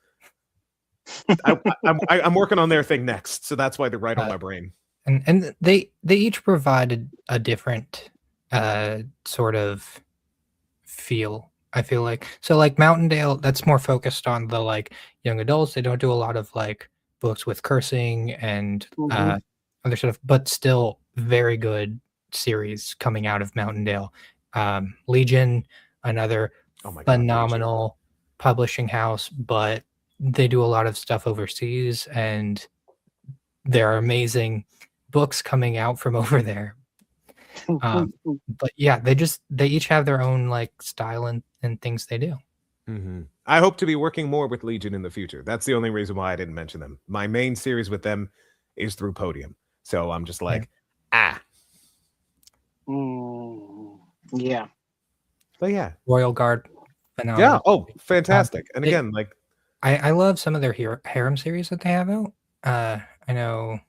I'm working on their thing next, so that's why they're right on my brain. And they each provided a different sort of feel, I feel like. So like Mountaindale, that's more focused on the like young adults. They don't do a lot of like books with cursing and other stuff, but still very good series coming out of Mountaindale. Legion, another phenomenal publishing house, but they do a lot of stuff overseas, and there are amazing books coming out from over there. But yeah, they each have their own like style and things they do. I hope to be working more with Legion in the future. That's the only reason why I didn't mention them. My main series with them is through Podium, so I'm just like, yeah. But yeah, Royal Guard, phenomenal. Yeah. Oh, fantastic. And again, like, I love some of their harem series that they have out. I know.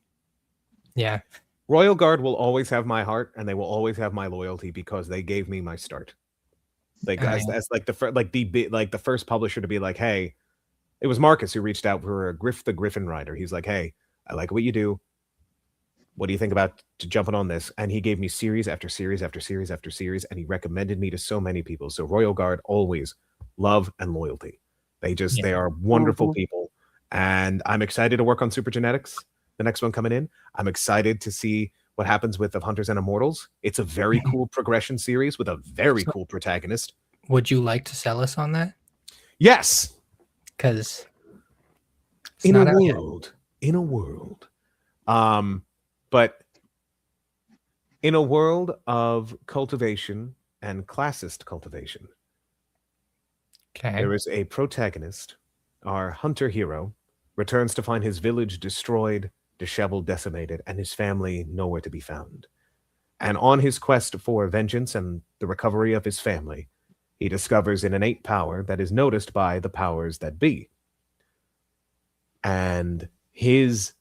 Yeah. Royal Guard will always have my heart, and they will always have my loyalty because they gave me my start. Like, as like the first publisher to be like, hey, it was Marcus who reached out for the Griffin Rider. He's like, hey, I like what you do. What do you think about jumping on this? And he gave me series after series after series after series, and he recommended me to so many people. So Royal Guard, always love and loyalty. They are wonderful people, and I'm excited to work on Super Genetics, the next one coming in. I'm excited to see what happens with Of Hunters and Immortals. It's a very cool progression series with a very cool protagonist. Would you like to sell us on that? Yes. Because in a world, but in a world of cultivation and classist cultivation, there is a protagonist. Our hunter hero returns to find his village destroyed, disheveled, decimated, and his family nowhere to be found. And on his quest for vengeance and the recovery of his family, he discovers an innate power that is noticed by the powers that be. And his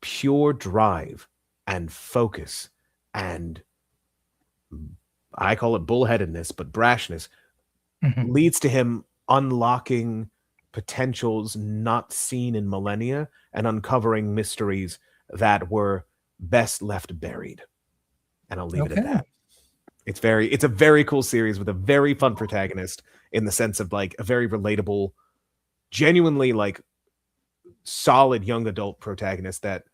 pure drive and focus and, I call it bullheadedness, but brashness, leads to him unlocking potentials not seen in millennia and uncovering mysteries that were best left buried. And I'll leave it at that. It's a very cool series with a very fun protagonist, in the sense of like a very relatable, genuinely like solid young adult protagonist that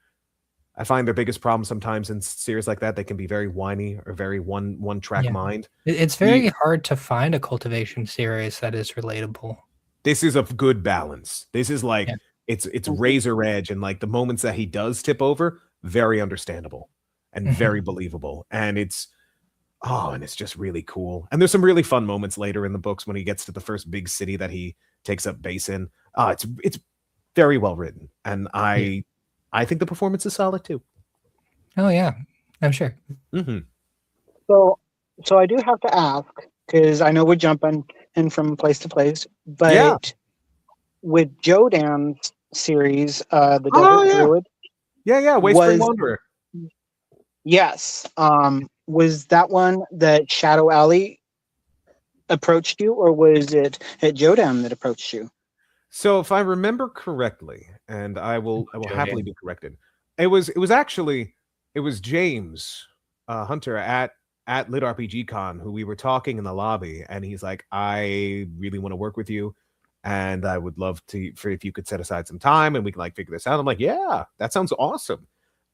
I find their biggest problem sometimes in series like that. They can be very whiny or very one track mind. It's very hard to find a cultivation series that is relatable. This is a good balance. This is like it's razor edge, and like the moments that he does tip over, very understandable. and very believable. And it's just really cool. And there's some really fun moments later in the books when he gets to the first big city that he takes up base in. It's very well written, and I think the performance is solid too. Oh yeah, I'm sure. Mm-hmm. So I do have to ask, because I know we're jumping in from place to place, but with Jodan's series, The Desert Druid, Wayspring Wanderer. Yes. Was that one that Shadow Alley approached you, or was it Jodan that approached you? So if I remember correctly, and I will happily be corrected, it was James Hunter at Lit RPG Con who we were talking in the lobby, and he's like, I really want to work with you, and I would love if you could set aside some time and we can like figure this out. I'm like, yeah, that sounds awesome.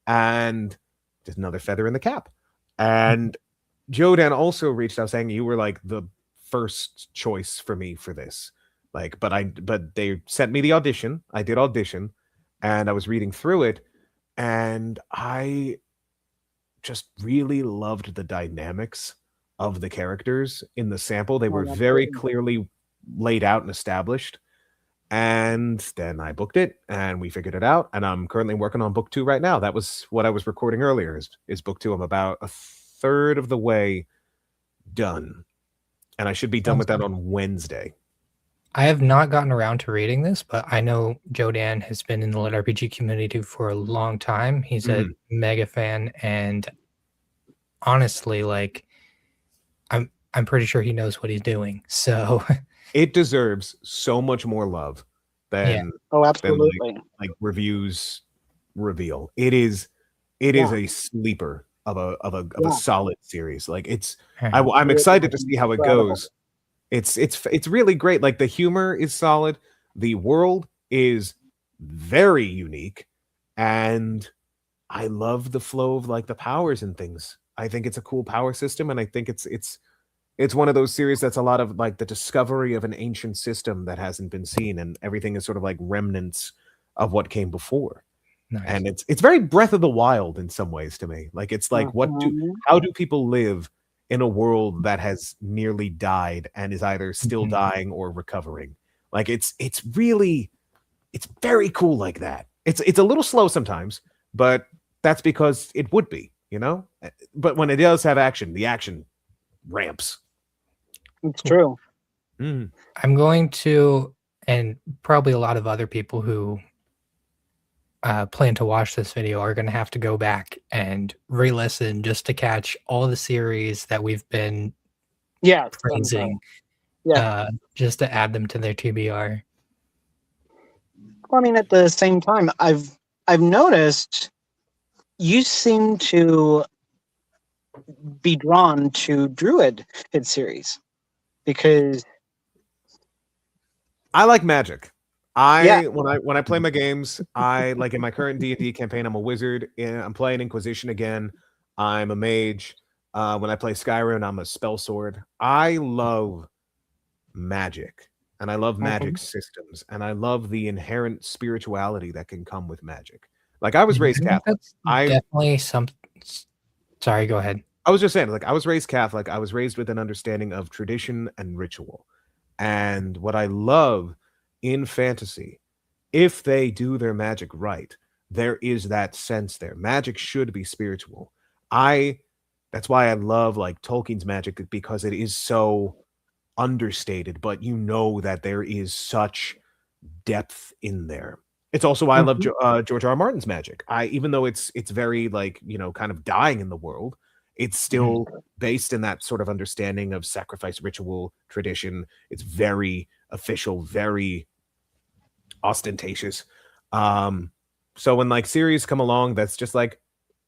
And just another feather in the cap. And Jodan also reached out saying you were like the first choice for me for this. Like, but they sent me the audition. I did audition, and I was reading through it, and I just really loved the dynamics of the characters in the sample. They were very clearly laid out and established. And then I booked it, and we figured it out. And I'm currently working on book 2 right now. That was what I was recording earlier. Is book 2? I'm about a third of the way done, and I should be done with that on Wednesday. I have not gotten around to reading this, but I know Jodan has been in the Lit RPG community for a long time. He's a mega fan, and honestly, like, I'm pretty sure he knows what he's doing. So it deserves so much more love than absolutely like reviews reveal. It is a sleeper of a solid series. Like I'm excited to see how it goes. It's really great. Like the humor is solid. The world is very unique, and I love the flow of like the powers and things. I think it's a cool power system, and I think it's one of those series that's a lot of like the discovery of an ancient system that hasn't been seen, and everything is sort of like remnants of what came before. Nice. And it's very Breath of the Wild in some ways to me. Like it's like how do people live in a world that has nearly died and is either still dying or recovering? Like it's very cool like that. It's a little slow sometimes, but that's because it would be, you know? But when it does have action, the action ramps. It's true. I'm going to, and probably a lot of other people who plan to watch this video are going to have to go back and re-listen just to catch all the series that we've been praising, just to add them to their TBR. Well, I mean, at the same time, I've noticed you seem to be drawn to Druid series because I like magic. When I play my games, I like in my current D&D campaign, I'm a wizard. I'm playing Inquisition again. I'm a mage. When I play Skyrim, I'm a spell sword. I love magic, and I love magic systems, and I love the inherent spirituality that can come with magic. Like I was raised Catholic. Definitely some. Sorry, go ahead. I was just saying, like I was raised Catholic. I was raised with an understanding of tradition and ritual, and what I love in fantasy, if they do their magic right, there is that sense there. Magic should be spiritual. That's why I love like Tolkien's magic, because it is so understated, but you know that there is such depth in there. It's also why I love George R. R. Martin's magic. Even though it's very like, you know, kind of dying in the world, it's still based in that sort of understanding of sacrifice, ritual, tradition. It's very official, very ostentatious. So when like series come along that's just like,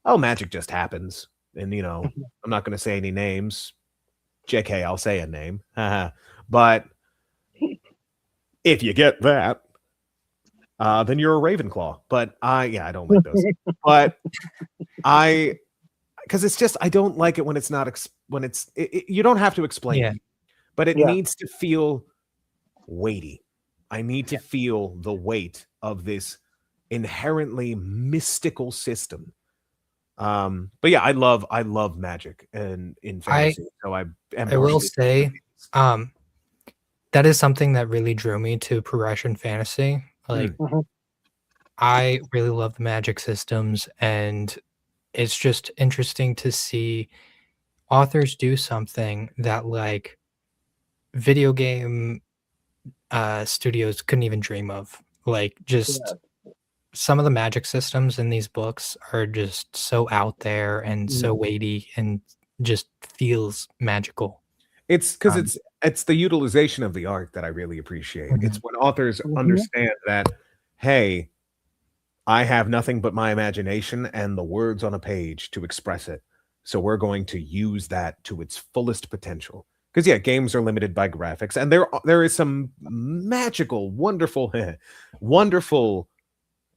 oh, magic just happens, and you know, I'm not going to say any names. JK, I'll say a name. But if you get that, then you're a Ravenclaw. But I don't like those. But because it's just, I don't like it when it's not you don't have to explain it, but it needs to feel weighty. I need to feel the weight of this inherently mystical system. But yeah, I love magic and in fantasy. So I will say, that is something that really drew me to progression fantasy. Like, I really love the magic systems, and it's just interesting to see authors do something that like video game studios couldn't even dream of. Like, just some of the magic systems in these books are just so out there and so weighty and just feels magical. It's because it's the utilization of the art that I really appreciate. It's when authors understand that, hey, I have nothing but my imagination and the words on a page to express it. So we're going to use that to its fullest potential. Because yeah, games are limited by graphics, and there is some magical, wonderful, wonderful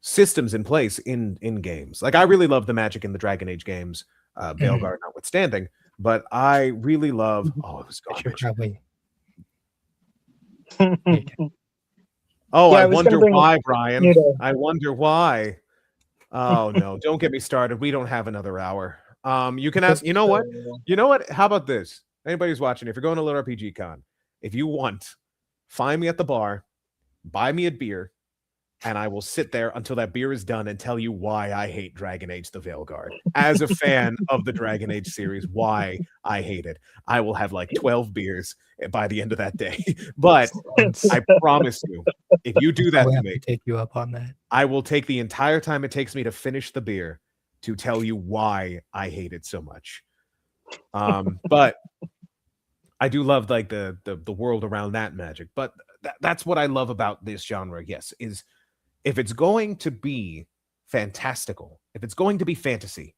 systems in place in games. Like, I really love the magic in the Dragon Age games, Veilguard notwithstanding. But I really love. Oh, it was garbage. Oh, yeah, I wonder why, Brian. I wonder why. Oh no, don't get me started. We don't have another hour. You can ask. You know what? You know what? How about this? Anybody who's watching, if you're going to Little RPG Con, if you want, find me at the bar, buy me a beer, and I will sit there until that beer is done and tell you why I hate Dragon Age the Veilguard. As a fan of the Dragon Age series, why I hate it. I will have like 12 beers by the end of that day. But I promise you, if you do that to me, take you up on that. I will take the entire time it takes me to finish the beer to tell you why I hate it so much. But I do love like the world around that magic. But that's what I love about this genre, yes, is if it's going to be fantastical, if it's going to be fantasy,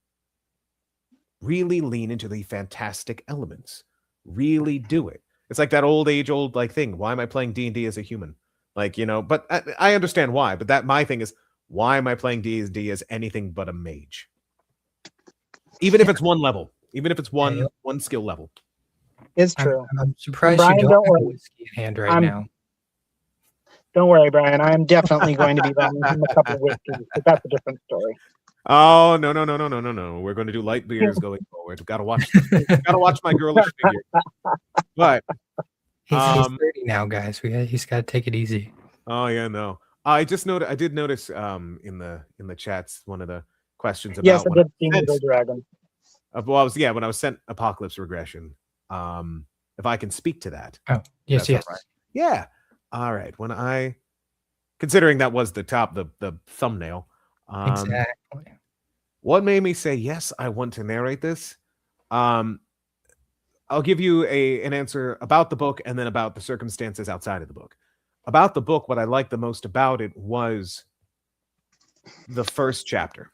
really lean into the fantastic elements. Really do it. It's like that old like thing. Why am I playing D&D as a human? Like, you know, but I understand why. But my thing is, why am I playing D&D as anything but a mage? Even if it's one level, even if it's one skill level. It's true. I'm surprised Brian, you don't have a whiskey in hand right now. Don't worry, Brian. I'm definitely going to be buying him a couple of whiskeys, but that's a different story. Oh no! We're going to do light beers going forward. We've got to watch. Got to watch my girlish figure. But he's 30 now, guys. He's got to take it easy. Oh yeah, no. I just noticed. I did notice in the chats one of the questions about. Yes, I did see the dragon. Well, when I was sent Apocalypse Regression. If I can speak to that. Oh yes. Right. Yeah. All right. Considering that was the thumbnail. Exactly. What made me say yes, I want to narrate this? I'll give you an answer about the book and then about the circumstances outside of the book. About the book, what I liked the most about it was the first chapter.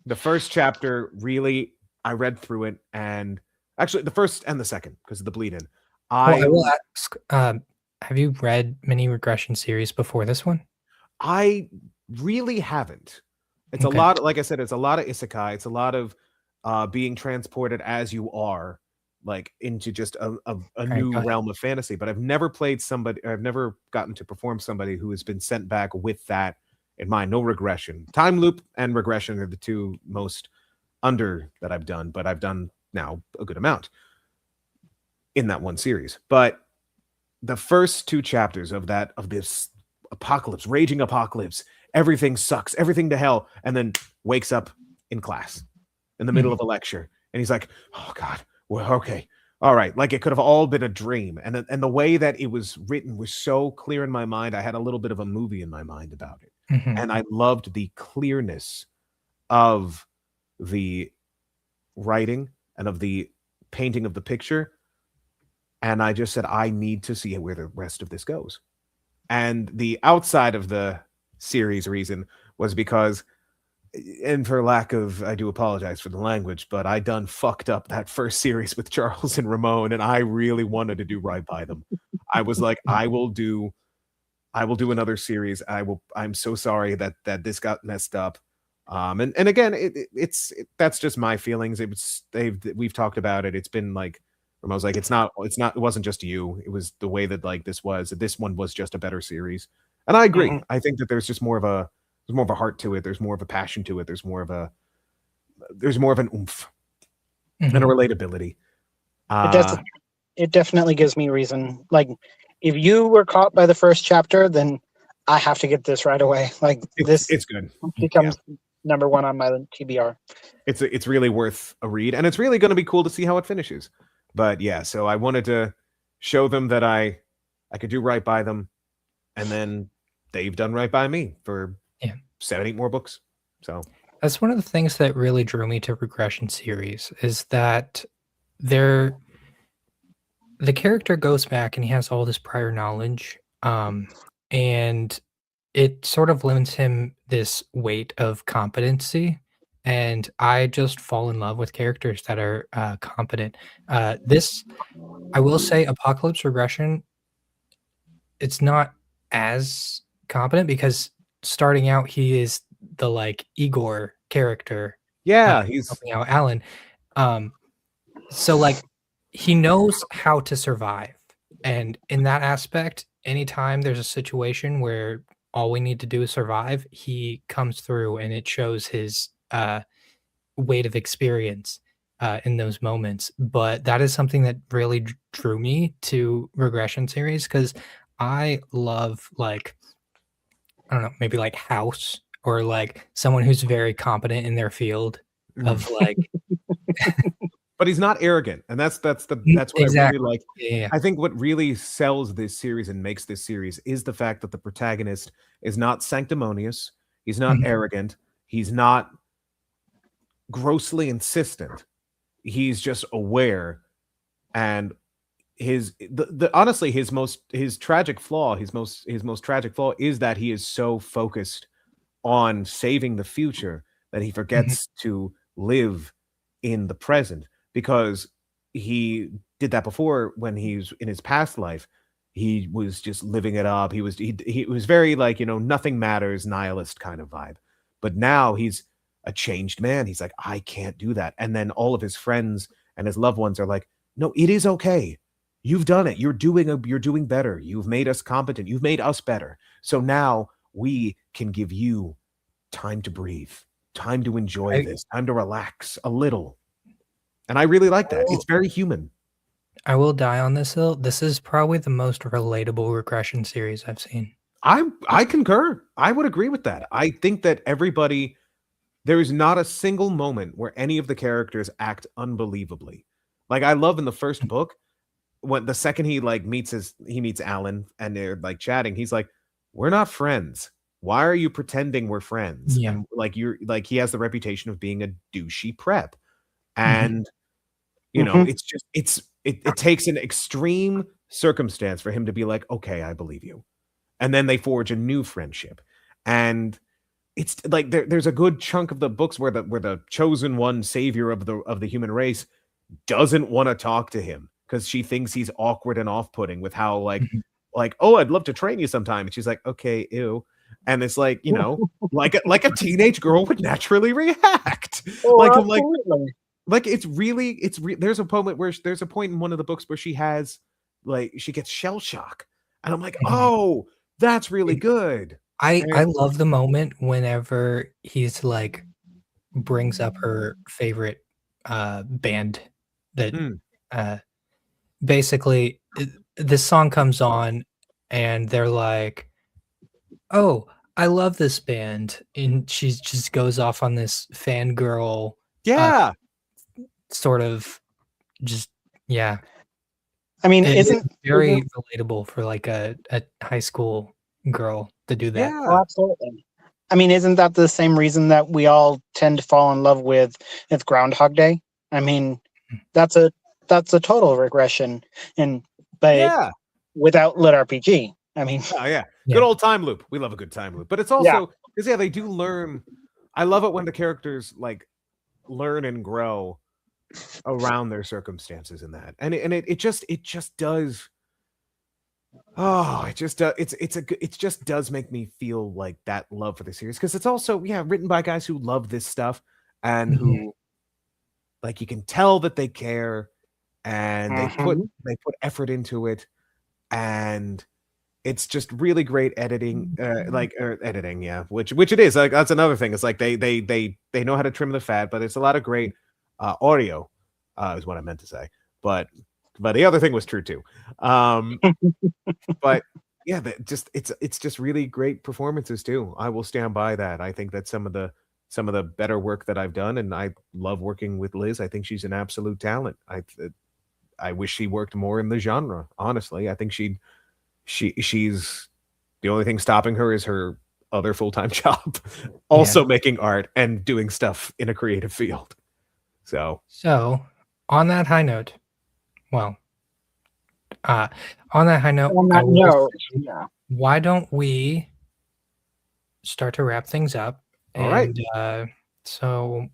The first chapter, really, I read through it, and actually the first and the second because of the bleed in. I will ask, have you read many regression series before this one? I really haven't. It's a lot, like I said, it's a lot of isekai. It's a lot of being transported as you are, like into just a new realm of fantasy. But I've never gotten to perform somebody who has been sent back with that in mind. No regression. Time loop and regression are the two most under that I've done, but I've done now a good amount in that one series. But the first two chapters of this raging apocalypse, everything sucks, everything to hell, and then wakes up in class in the middle of a lecture, and he's like, oh God, well, okay, all right, like it could have all been a dream. And the way that it was written was so clear in my mind. I had a little bit of a movie in my mind about it. And I loved the clearness of the writing and of the painting of the picture. And I just said, I need to see where the rest of this goes. And the outside of the series reason was because, and for lack of, I do apologize for the language, but I done fucked up that first series with Charles and Ramon, and I really wanted to do right by them. I was like, I will do another series. I'm so sorry that this got messed up. And again, that's just my feelings. We've talked about it. It's been like, I was like, it wasn't just you. It was the way that like this one was just a better series. And I agree. I think that there's just more of a heart to it. There's more of a passion to it. There's more of there's more of an oomph Mhm. and a relatability. It definitely gives me reason. Like, if you were caught by the first chapter, then I have to get this right away. Like, this It's good. becomes number one on my TBR. It's really worth a read, and it's really going to be cool to see how it finishes. But yeah, so I wanted to show them that I could do right by them, and then they've done right by me for 7-8 more books. So That's one of the things that really drew me to regression series, is that the character goes back and he has all this prior knowledge, and it sort of lends him this weight of competency. And I just fall in love with characters that are competent. This, I will say, Apocalypse Regression, it's not as competent because starting out he is the like Igor character, he's helping out Alan. So like he knows how to survive, and in that aspect, anytime there's a situation where all we need to do is survive, he comes through, and it shows his weight of experience in those moments. But that is something that really drew me to regression series, because I love, like, I don't know, maybe like House, or like someone who's very competent in their field of like. But he's not arrogant, and that's what I really like. Yeah. I think what really sells this series and makes this series is the fact that the protagonist is not sanctimonious, he's not arrogant, he's not grossly insistent. He's just aware, and honestly his most tragic flaw is that he is so focused on saving the future that he forgets to live in the present, because he did that before. When he's in his past life, he was just living it up. He was very like, nothing matters, nihilist kind of vibe. But now he's a changed man. He's like, I can't do that. And then all of his friends and his loved ones are like, no, it is okay. You've done it. You're doing better. You've made us competent. You've made us better. So now we can give you time to breathe, time to enjoy this, time to relax a little. And I really like that. It's very human. I will die on this hill. This is probably the most relatable regression series I've seen. I concur. I would agree with that. I think that there is not a single moment where any of the characters act unbelievably. Like, I love in the first book, when the second he like meets Alan and they're like chatting, he's like, we're not friends. Why are you pretending we're friends? Yeah. And like, he has the reputation of being a douchey prep. And it takes an extreme circumstance for him to be like, okay, I believe you. And then they forge a new friendship. And it's like there's a good chunk of the books where the chosen one, savior of the human race, doesn't want to talk to him because she thinks he's awkward and off-putting with how like, oh, I'd love to train you sometime. And she's like, okay, ew. And it's like, like a teenage girl would naturally react. Absolutely. There's a point in one of the books where she gets shell shock. And I'm like, oh, that's really good. I love the moment whenever he's like brings up her favorite band that basically this song comes on and they're like, oh, I love this band, and she just goes off on this fangirl sort of just I mean, it's isn't very relatable for like a high school girl to do that. Oh, absolutely. I mean, isn't that the same reason that we all tend to fall in love with Groundhog Day? I mean, that's a total regression, but without lit RPG. I mean, good old time loop. We love a good time loop, but it's also because they do learn. I love it when the characters like learn and grow around their circumstances in that, and it just does. Oh, it just does make me feel like that love for the series, because it's also written by guys who love this stuff and who like, you can tell that they care and they put effort into it, and it's just really great editing, editing, yeah. Which it is. Like that's another thing. It's like they know how to trim the fat, but it's a lot of great audio, is what I meant to say. But the other thing was true too. But yeah, it's just really great performances too. I will stand by that. I think that some of the better work that I've done, and I love working with Liz. I think she's an absolute talent. I wish she worked more in the genre. Honestly, I think she's the only thing stopping her is her other full-time job, also making art and doing stuff in a creative field. So on that high note, on that high note, On I that will note, say, yeah. why don't we start to wrap things up? All right. So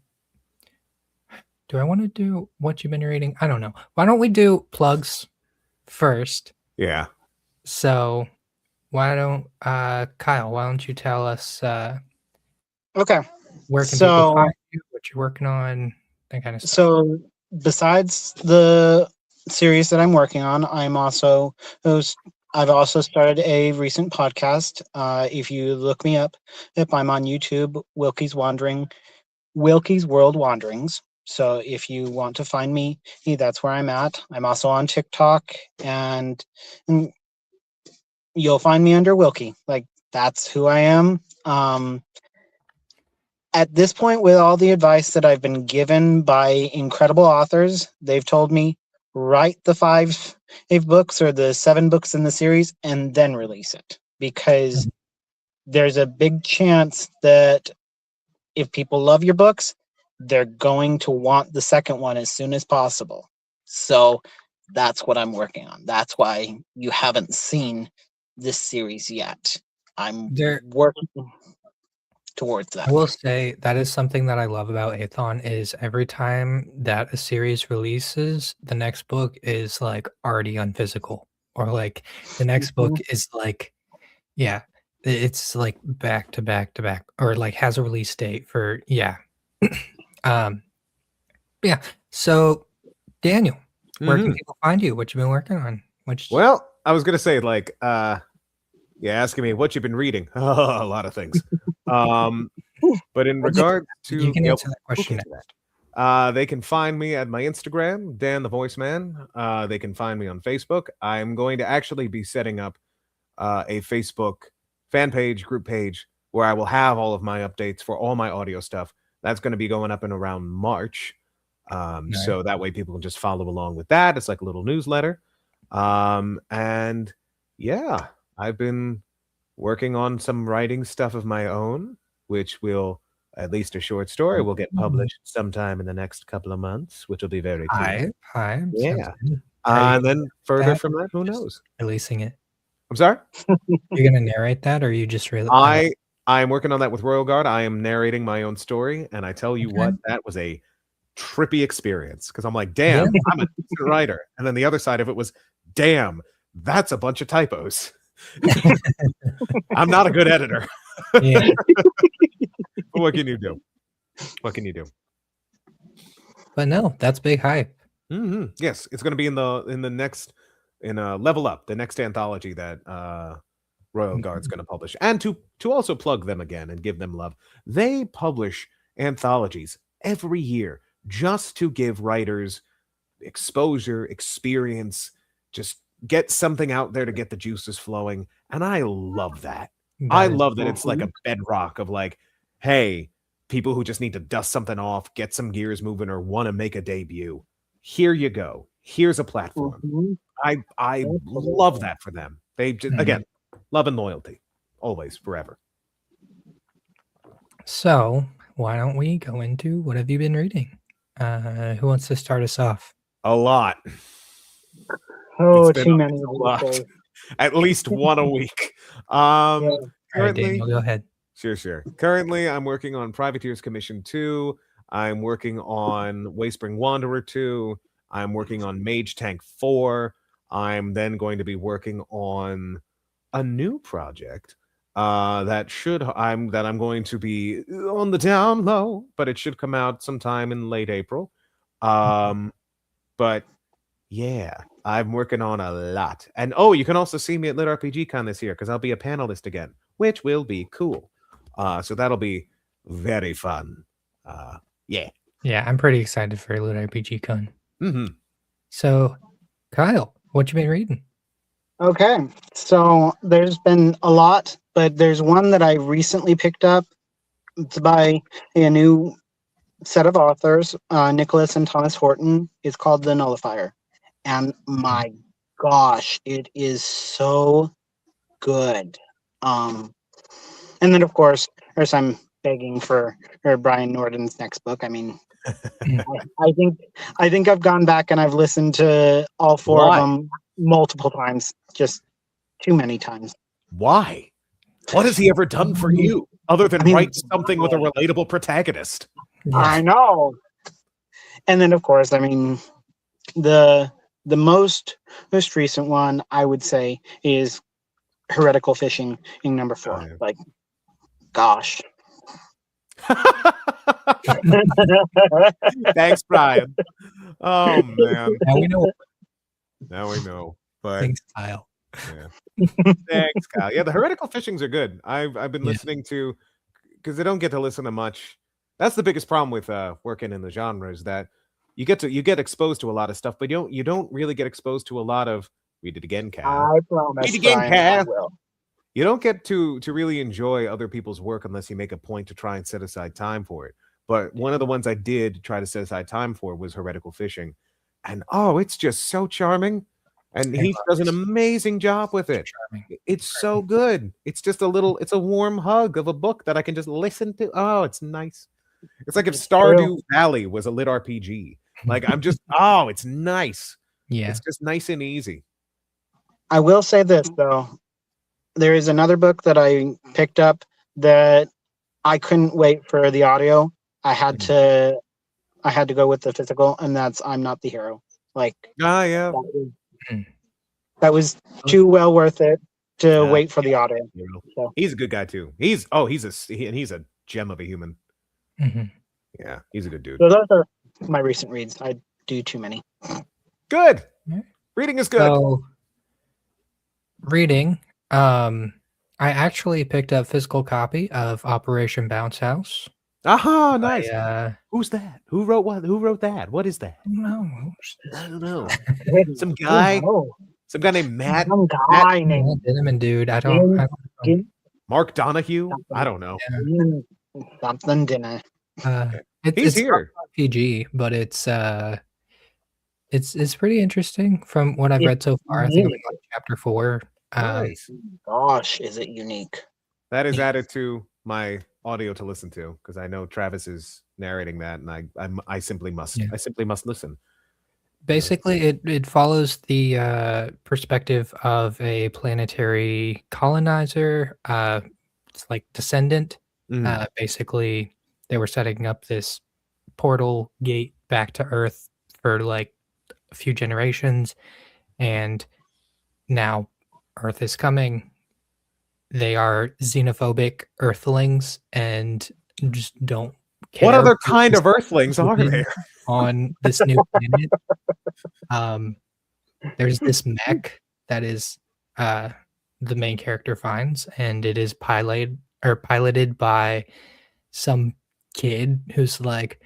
do I want to do what you've been reading? I don't know. Why don't we do plugs first? Yeah. So why don't Kyle, why don't you tell us Okay. where can people find you, what you're working on, that kind of stuff. So besides the series that I'm working on, I've also started a recent podcast. If you look me up, if I'm on YouTube, Wilkie's World Wanderings. So if you want to find me, that's where I'm at. I'm also on TikTok, and you'll find me under Wilkie. Like, that's who I am. At this point, with all the advice that I've been given by incredible authors, they've told me, write the 5 books or the 7 books in the series and then release it. Because there's a big chance that if people love your books, they're going to want the second one as soon as possible. So that's what I'm working on. That's why you haven't seen this series yet. I'm working towards that. I will say that is something that I love about Athon is every time that a series releases, the next book is like already on physical, or like the next book is like, it's like back to back to back, or like has a release date for So Daniel, where can people find you? What you've been working on? Well, I was gonna say like asking me what you've been reading. A lot of things. But in regard to you can answer that question next. They can find me at my Instagram, Dan the Voice Man. They can find me on Facebook. I'm going to actually be setting up a Facebook fan page, group page, where I will have all of my updates for all my audio stuff. That's going to be going up in around March. Nice. So that way people can just follow along with that. It's like a little newsletter. And yeah, I've been working on some writing stuff of my own, which will, at least a short story, will get published sometime in the next couple of months, which will be very cool. Hi. Yeah. And then further from that, who knows? Releasing it. I'm sorry? You're going to narrate that, or are you just really? I'm working on that with Royal Guard. I am narrating my own story, and I tell you what, that was a trippy experience, because I'm like, damn, I'm a decent writer. And then the other side of it was, damn, that's a bunch of typos. I'm not a good editor. Yeah. What can you do? What can you do? But no, that's big hype. Yes, it's going to be in the next Level Up, the next anthology that Royal Guard's going to publish, and to also plug them again and give them love. They publish anthologies every year just to give writers exposure, experience, just get something out there to get the juices flowing, and I love that. I love that it's like a bedrock of like, hey, people who just need to dust something off, get some gears moving, or want to make a debut. Here you go. Here's a platform. I love that for them. They just, again, love and loyalty, always, forever. So why don't we go into what have you been reading? Who wants to start us off? A lot. Too many. A lot. At least one a week. All right, Currently, Daniel, go ahead. Sure. Currently, I'm working on Privateer's Commission 2. I'm working on Wayspring Wanderer 2. I'm working on Mage Tank 4. I'm then going to be working on a new project that I'm going to be on the down low, but it should come out sometime in late April. But yeah, I'm working on a lot. And oh, you can also see me at Lit RPG Con this year because I'll be a panelist again, which will be cool. So that'll be very fun. Yeah. Yeah, I'm pretty excited for Lit RPG Con. Mm-hmm. So, Kyle, what you been reading? Okay, so there's been a lot, but there's one that I recently picked up. It's by a new set of authors, Nicholas and Thomas Horton. It's called The Nullifier. And my gosh, it is so good. And then, of course I'm begging for Brian Norton's next book. I mean, I think I've gone back and I've listened to all four Why? of them multiple times, just too many times. Why? What has he ever done for you other than I mean, write something with a relatable protagonist? I know. And then, of course, I mean, the most recent one I would say is Heretical Fishing in number 4. Oh, yeah. Like, gosh. Thanks, Brian. Oh man. Now we know. Now we know. But Thanks, Kyle. yeah. Thanks, Kyle. Yeah, the heretical fishings are good. I've been listening to, because I don't get to listen to much. That's the biggest problem with working in the genre, is that you get exposed to a lot of stuff, but you don't really get exposed to a lot of. Read it again, Cal. I promise. Read it again, Brian, I Cal. will. You don't get to really enjoy other people's work unless you make a point to try and set aside time for it. But one of the ones I did try to set aside time for was Heretical Fishing, and oh, it's just so charming. And he does an amazing job with it. It's so good. It's just it's a warm hug of a book that I can just listen to. Oh, it's nice. It's like if Stardew Valley was a lit RPG. Like I'm just, oh, it's nice. Yeah. It's just nice and easy. I will say this, though. There is another book that I picked up that I couldn't wait for the audio. I had to go with the physical, and that's I'm Not the Hero. Like, yeah. That was too well worth it to wait for the audio. So. He's a good guy too. He's a gem of a human. Mm-hmm. Yeah, he's a good dude. So those are my recent reads. I do too many. Good. Reading is good. So, reading. I actually picked up physical copy of Operation Bounce House. Aha, nice. Who's that? Who wrote what? Who wrote that? What is that? I don't know. Some guy named Matt. Some guy named Cinnamon Dude. I don't know. Mark Donahue. I don't know. Something dinner. He's here. RPG, but it's pretty interesting from what I've read so far. I think I'm in like chapter 4. Nice. Gosh, is it unique? That is added to my audio to listen to, because I know Travis is narrating that, and I simply must. I simply must listen. Basically, it follows the perspective of a planetary colonizer. It's like descendant. Basically, they were setting up this portal gate back to Earth for like a few generations, and now Earth is coming. They are xenophobic Earthlings and just don't care. What other kind of Earthlings are there on this new planet? There's this mech that is the main character finds, and it is piloted by some kid who's like,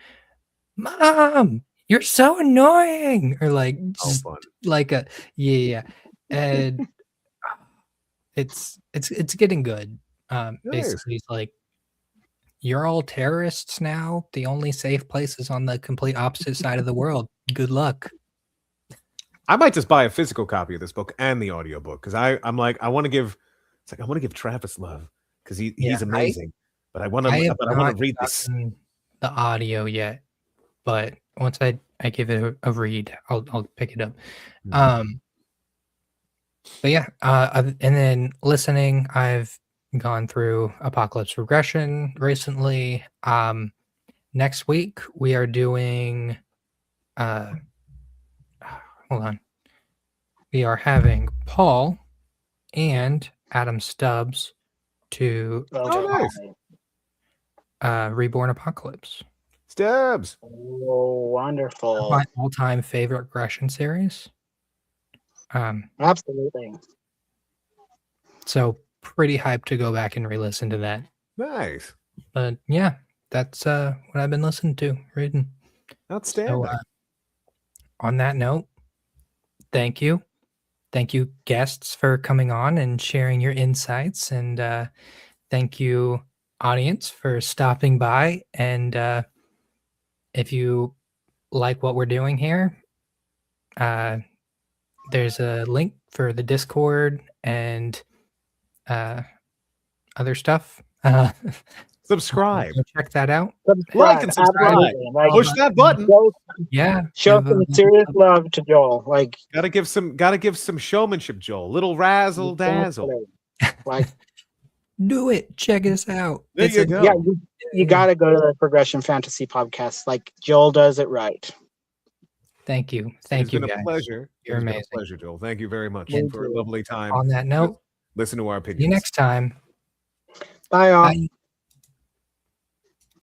"Mom, you're so annoying," or like, like a and it's getting good. Basically, it's like, you're all terrorists now. The only safe place is on the complete opposite side of the world. Good luck. I might just buy a physical copy of this book and the audiobook, because I'm like, I want to give Travis love, because he's amazing. But I want to read this. The audio yet, but once I give it a read, I'll pick it up. But yeah, and then listening, I've gone through Apocalypse Regression recently. Next week we are doing hold on. We are having Paul and Adam Stubbs to Reborn Apocalypse. Stubbs. Oh, wonderful. My all-time favorite regression series. Absolutely. So pretty hyped to go back and re-listen to that. Nice. But yeah, that's what I've been listening to, reading. Outstanding. So on that note, thank you. Thank you, guests, for coming on and sharing your insights. And thank you, audience, for stopping by. And if you like what we're doing here, there's a link for the Discord and other stuff. Subscribe. Go check that out. Like and subscribe. Absolutely. Like, Push that button. Yeah. show give some a- serious love to Joel. Like, Gotta give some showmanship, Joel. Little razzle dazzle. like, Do it. Check us out. There It's you a- go. yeah, you got to go to the Progression Fantasy podcast. Like, Joel does it right. Thank you. Thank you, It's been guys. a pleasure. You're It's been amazing. a pleasure, Joel. Thank you very much Thank for a you. lovely time. On that note, Listen to our see you opinions. next time. Bye, all. Bye.